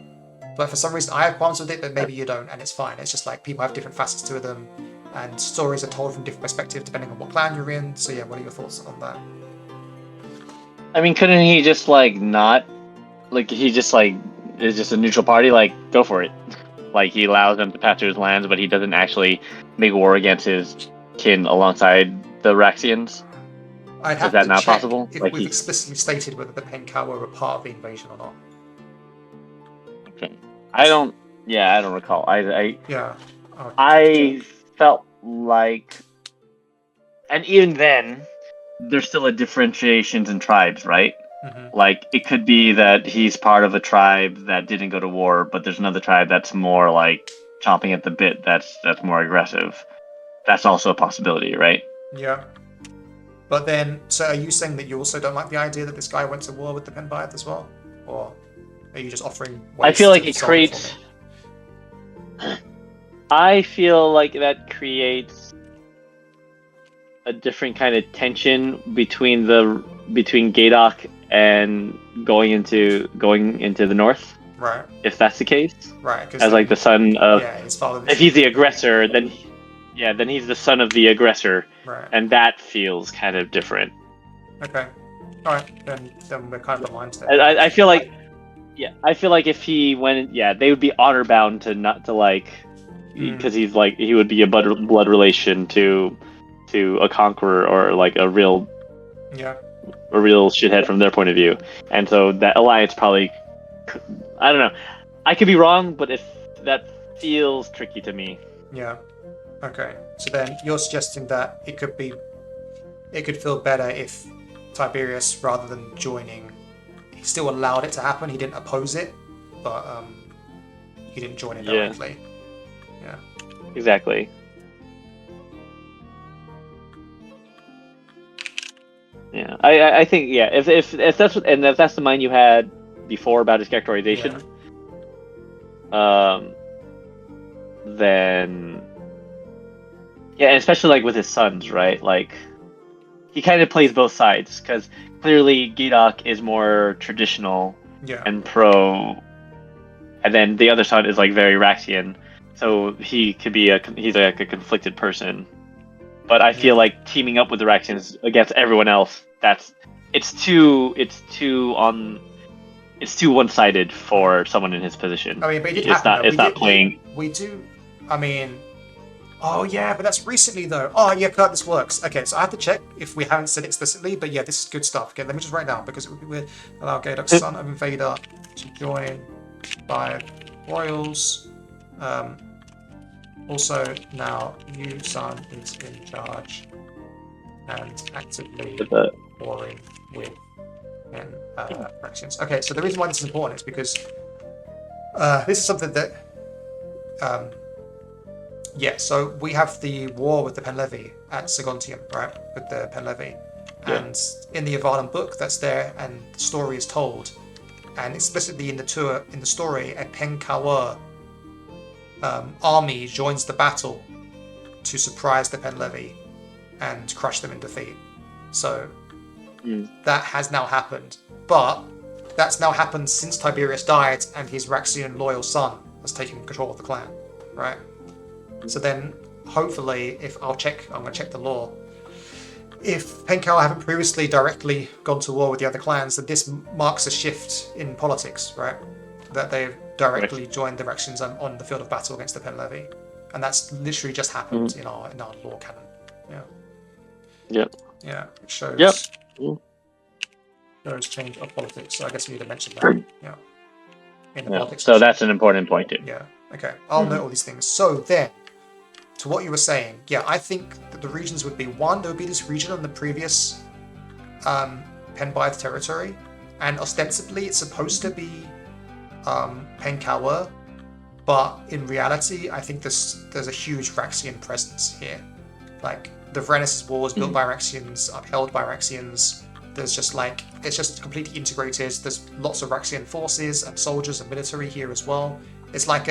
But for some reason I have qualms with it, but maybe you don't, and it's fine. It's just like people have different facets to them, and stories are told from different perspectives depending on what clan you're in. So yeah, what are your thoughts on that? I mean, couldn't he just like not, like he just like is just a neutral party? Like, go for it. Like he allows them to pass through his lands, but he doesn't actually make war against his kin alongside the Raxians. I'd have Is that to not check possible? if Like we've explicitly stated whether the Pen Cawr were part of the invasion or not. Okay. I don't recall. Yeah. I felt like, and even then, there's still a differentiations in tribes, right? Like it could be that he's part of a tribe that didn't go to war, but there's another tribe that's more like chomping at the bit. That's more aggressive. That's also a possibility, right? Yeah. But then, so are you saying that you also don't like the idea that this guy went to war with the Pen Byth as well, or are you just offering ways I feel like to it solve creates. for me? I feel like that creates a different kind of tension between Gadok and going into the north. Right. If that's the case. Right. As like the son of. Yeah, his father. If he's the aggressor, then he's the son of the aggressor. Right. And that feels kind of different. Okay. All right. Then we're kind of aligned there. I feel like. Yeah, I feel like if he went, they would be honor bound to not to like, because he's like he would be a blood relation to a conqueror or like a real shithead from their point of view, and so that alliance probably, I don't know, I could be wrong, but if that feels tricky to me. Yeah. Okay. So then you're suggesting that it could feel better if Tiberius, rather than joining, he still allowed it to happen. He didn't oppose it, but he didn't join in Yeah. directly. Yeah. Exactly. Yeah, I think if that's the mind you had before about his characterization, then yeah, and especially like with his sons, right? Like he kind of plays both sides because clearly Gidok is more traditional and pro, and then the other son is like very Raxian, so he could be he's like a conflicted person. But I feel like teaming up with the Raxians against everyone else, it's too one-sided for someone in his position. I mean, but it did It's happen. not Though. playing. We do. I mean, oh yeah, but that's recently though. Oh yeah, Kurt, this works. Okay, so I have to check if we haven't said it explicitly, but yeah, this is good stuff. Okay, let me just write down because it would be weird. Allow Gadok's son of Invader to join 5 royals. Also, now Yu San is in charge and actively warring with factions. Okay, so the reason why this is important is because this is something that, so we have the war with the Penlevi at Sagontium, right? With the Penlevi. And in the Yavalan book that's there, and the story is told, and explicitly in the story, a Cawr army joins the battle to surprise the Penlevi and crush them in defeat. So that has now happened. But that's now happened since Tiberius died and his Raxian loyal son has taken control of the clan, right? So then, hopefully, I'm going to check the law. If Cawr haven't previously directly gone to war with the other clans, then this marks a shift in politics, right? That they've directly joined the Raxians on the field of battle against the Penlevi. And that's literally just happened in our law canon. Yeah. Yep. Yeah, it shows. Shows change of politics. So I guess we need to mention that. Yeah. In the politics. So that's an important point too. Yeah. Okay. I'll note all these things. So then, to what you were saying, I think that the regions would be one. There would be this region on the previous Penbythe territory, and ostensibly it's supposed to be Cawr, but in reality, I think there's a huge Raxian presence here. Like the Varenis' war was built by Raxians, upheld by Raxians. There's just it's just completely integrated. There's lots of Raxian forces and soldiers and military here as well. It's like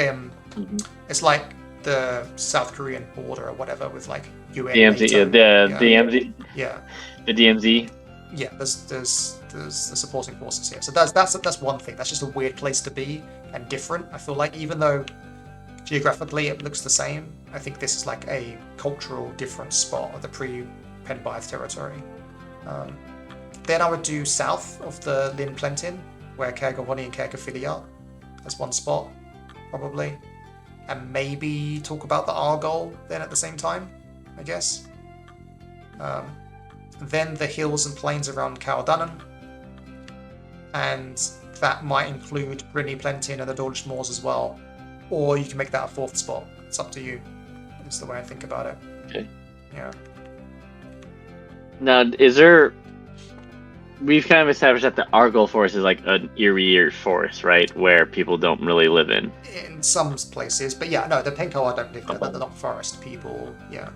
it's like the South Korean border or whatever with like UN. DMZ, DMZ. Yeah. The DMZ. Yeah, there's the supporting forces here. So that's one thing. That's just a weird place to be and different. I feel like even though geographically it looks the same, I think this is like a cultural different spot of the pre-Penbythe territory. Then I would do south of the Lyn Plentin, where Caergorvoni and Caergorfili are. That's one spot, probably. And maybe talk about the Argol then at the same time, I guess. Then the hills and plains around Caerdanan. And that might include Brynny Plentin and the Dawlish Moors as well. Or you can make that a 4th spot. It's up to you. It's the way I think about it. Okay. Yeah. Now, we've kind of established that the Argol forest is like an eerie forest, right? Where people don't really live in. In some places, but the Cawr don't live there. They're not forest people. Yeah.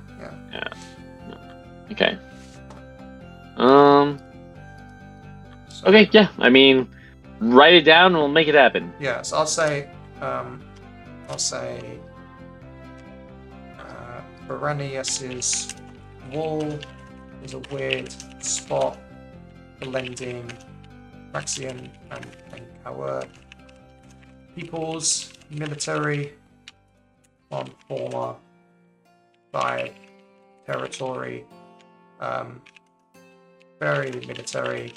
Okay. Okay, yeah. I mean, write it down and we'll make it happen. Yeah, so I'll say Varanius's wall is a weird spot blending Raxian and Cawr peoples, military on former by territory, very military,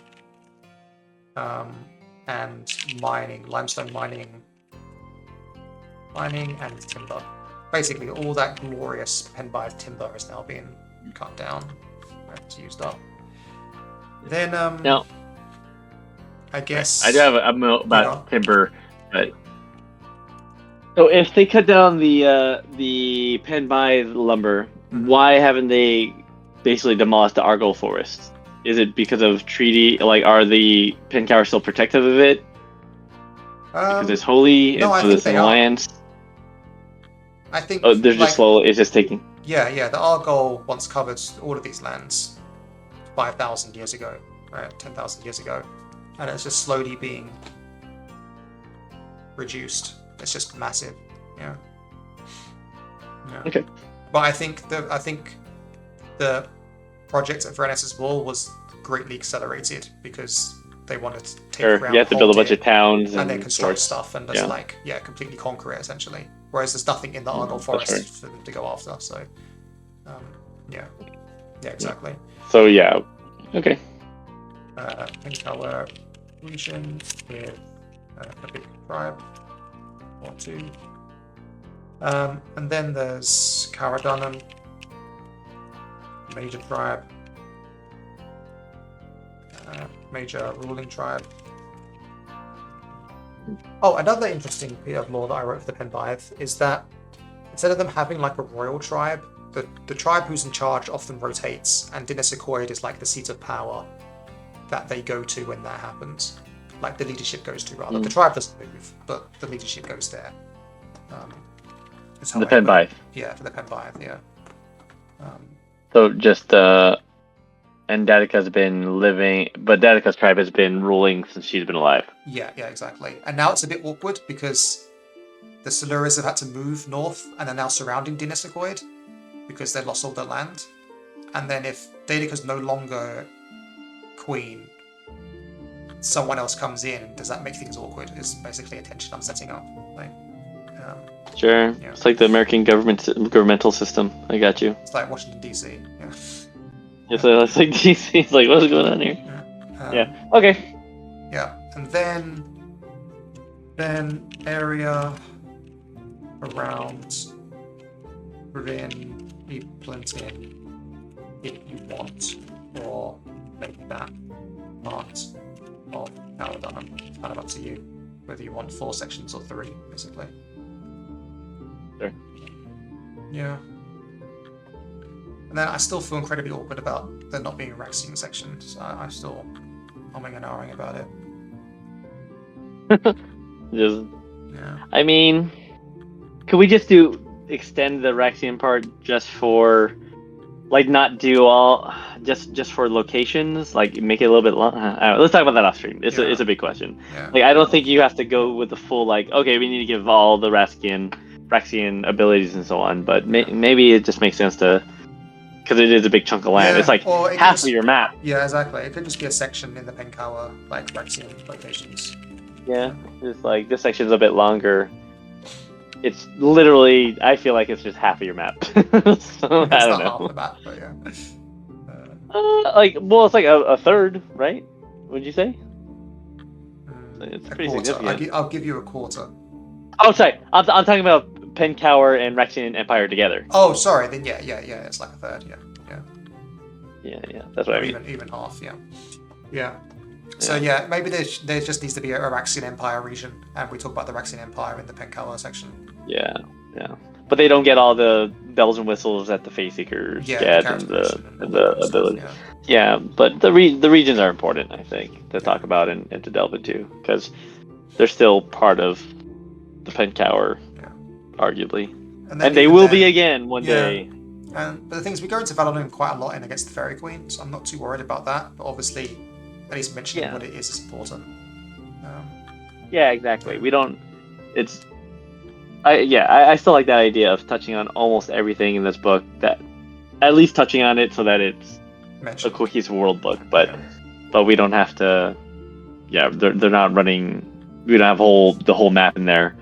and mining, limestone mining and timber. Basically, all that glorious Penbythe timber has now been cut down. It's used up. Then, now, I guess I do have a note about timber, but so if they cut down the Penbythe lumber, why haven't they basically demolished the Argol forest? Is it because of treaty? Like, are the Cawr still protective of it? Because it's holy, no, I so think there's an they are. alliance. I think. Oh, they're just slow. It's just taking. Yeah. The Argol once covered all of these lands 5,000 years ago, right? 10,000 years ago, and it's just slowly being reduced. It's just massive. Yeah. Okay. But I think the project at Varanus' Wall was greatly accelerated because they wanted to take around, you have to build a bunch of towns and then construct forts. stuff and just completely conquer it essentially. Whereas there's nothing in the Argol forest for them to go after. So, yeah, exactly. So yeah, okay. Cawr region with a big tribe or two. And then there's Caradunum, major tribe, major ruling tribe. Oh, another interesting bit of lore that I wrote for the Penbiath is that instead of them having like a royal tribe, the tribe who's in charge often rotates, and Dinosicoid is like the seat of power that they go to when that happens. Like the leadership goes to, rather. The tribe doesn't move, but the leadership goes there. The Penbiath. Yeah, for the Penbiath, yeah. So just and Datika's been living, but Datika's tribe has been ruling since she's been alive. Yeah, exactly. And now it's a bit awkward because the Siluras have had to move north and are now surrounding Dinosicoid because they lost all their land. And then if Datika's no longer queen, someone else comes in. Does that make things awkward? Is basically a tension I'm setting up. Like, sure. Yeah. It's like the American governmental system. I got you. It's like Washington D.C. Yeah. It's like DC. It's like, what's going on here? Yeah. Okay. Yeah, and then area around Bryn, Plantin, if you want, or make that part of Caradunum. It's kind of up to you whether you want 4 sections or 3, basically. Sure. Yeah. And then I still feel incredibly awkward about there not being a Raxian section, so I'm still humming and ahhing about it. I mean, could we just extend the Raxian part just for, like, not do all, just for locations, like make it a little bit long? Let's talk about that off stream. It's a big question. Yeah. Like, I don't think you have to go with the full, like, okay, we need to give all the Raxian abilities and so on, but maybe it just makes sense to, because it is a big chunk of land. It's like half of your map. Yeah, exactly. It could just be a section in the Cawr, like Raxian locations. Yeah, it's like this section's a bit longer. It's literally, I feel like it's just half of your map. So, It's I don't not know. half the map, but yeah. It's like a third, right? Would you say? It's pretty significant. I'll give you a quarter. Oh, sorry. I'm talking about Cawr and Raxian Empire together. Oh, sorry. Then yeah. It's like a third. Yeah. That's what I mean. Even half. Yeah. So maybe there just needs to be a Raxian Empire region, and we talk about the Raxian Empire in the Cawr section. Yeah. But they don't get all the bells and whistles that the Face Seekers get and the ability. Yeah, but the regions are important, I think, to talk about and to delve into, because they're still part of the Cawr, arguably, and they will be again one day. But the thing is, we go into Valorant quite a lot in against the Fairy Queen, so I'm not too worried about that. But obviously, at least mentioning what it is important. Yeah, exactly. We don't. It's. I still like that idea of touching on almost everything in this book. That at least touching on it so that it's a cohesive world book. But we don't have to. Yeah, they're not running. We don't have the whole map in there.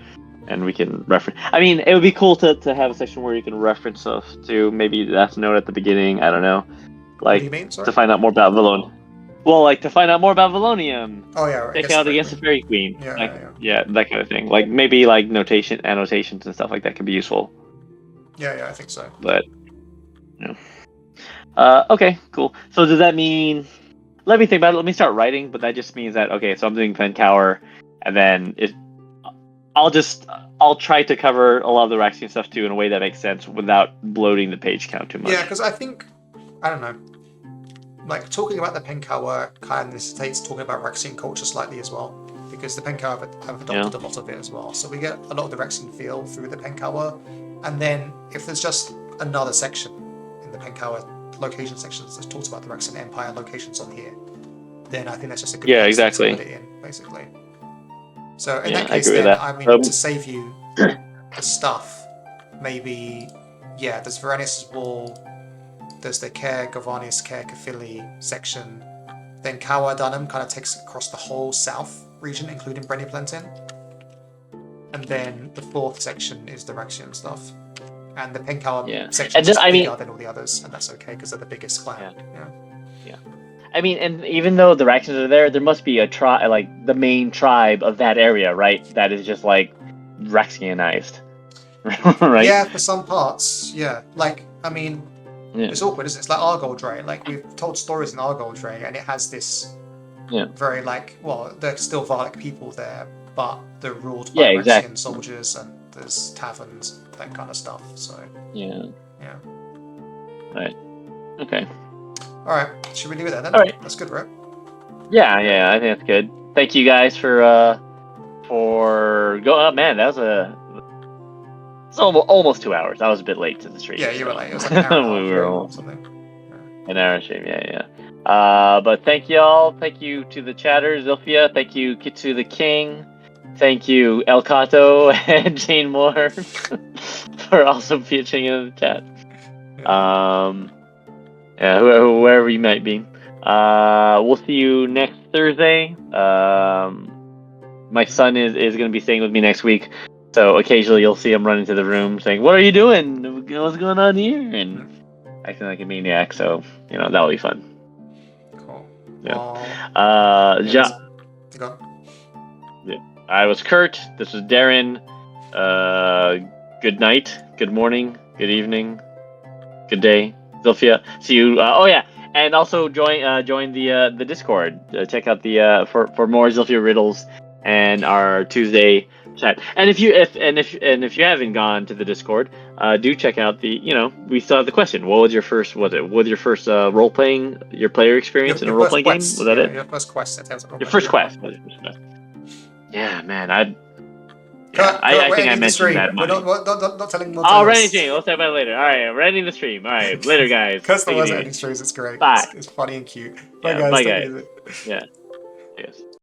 And we can reference. I mean, it would be cool to have a section where you can reference stuff to. Maybe that's a note at the beginning. I don't know, like, what do you mean? Sorry? To find out more about Valon. Well, like to find out more about Valonium. Oh yeah, right. Take out against the Fairy Queen. Yeah, that kind of thing. Like maybe like annotations and stuff like that could be useful. Yeah, I think so. But okay, cool. So does that mean? Let me think about it. Let me start writing. But that just means that so I'm doing Cawr, and then I'll try to cover a lot of the Raxian stuff too in a way that makes sense without bloating the page count too much. Yeah, because I don't know, like talking about the Cawr kind of necessitates talking about Raxian culture slightly as well, because the Penkawa have adopted a lot of it as well. So we get a lot of the Rexian feel through the Penkawa. And then if there's just another section in the Penkawa location sections that talks about the Rexian Empire locations on here, then I think that's just a good place to put it in, basically. So in that case, then, I mean, to save you the stuff, maybe, yeah, there's Varanus' Wall, there's the Cawr, Govanis, Cawr, Caerphilly section, then Cawr Dunham kind of takes across the whole south region, including Brenny Plentin. And then the fourth section is the Rexian stuff. And the Penkawa section is bigger than all the others, and that's okay because they're the biggest clan. Yeah. I mean, and even though the Rexians are there must be a tribe, like the main tribe of that area, right? That is just like Rexianized, right? Yeah, for some parts, yeah. Like, I mean, it's awkward, isn't it? It's like Argoldre. Like, we've told stories in Argoldre, and it has this very, like, well, there's still Varlic people there, but they're ruled by Rexian soldiers, and there's taverns, that kind of stuff. So yeah. Right. Okay. All right. Should we leave it there then? All right. That's good, right? Yeah. I think that's good. Thank you guys for go up. Man, that was it's almost 2 hours. I was a bit late to the stream. Yeah, you were late. It was like an hour we were or something. An hour stream. Yeah. But thank y'all. Thank you to the chatter, Zilphia. Thank you, Kitsu the King. Thank you, El Cato and Jane Moore for also pitching in the chat. Wherever you might be. We'll see you next Thursday. My son is going to be staying with me next week, so occasionally you'll see him run into the room saying, "What are you doing? What's going on here?" and acting like a maniac. So that'll be fun. Cool. Yeah. I was Kurt. This was Darren. Good night. Good morning. Good evening. Good day. Zilphia, see you. And also join the Discord. Check out the for more Zilphia riddles and our Tuesday chat. And if you haven't gone to the Discord, do check out the we still have the question. What was your first role playing, your player experience in a role playing game? Was that it? Your first quest. Your first quest. Yeah, man. I think I mentioned that. We're not telling more. Oh, Rennie stream. We'll talk about it later. All right, Rennie the stream. All right, later, guys. Because there was ending streams. It's great. Bye. It's funny and cute. Bye, guys. Yeah. Yes.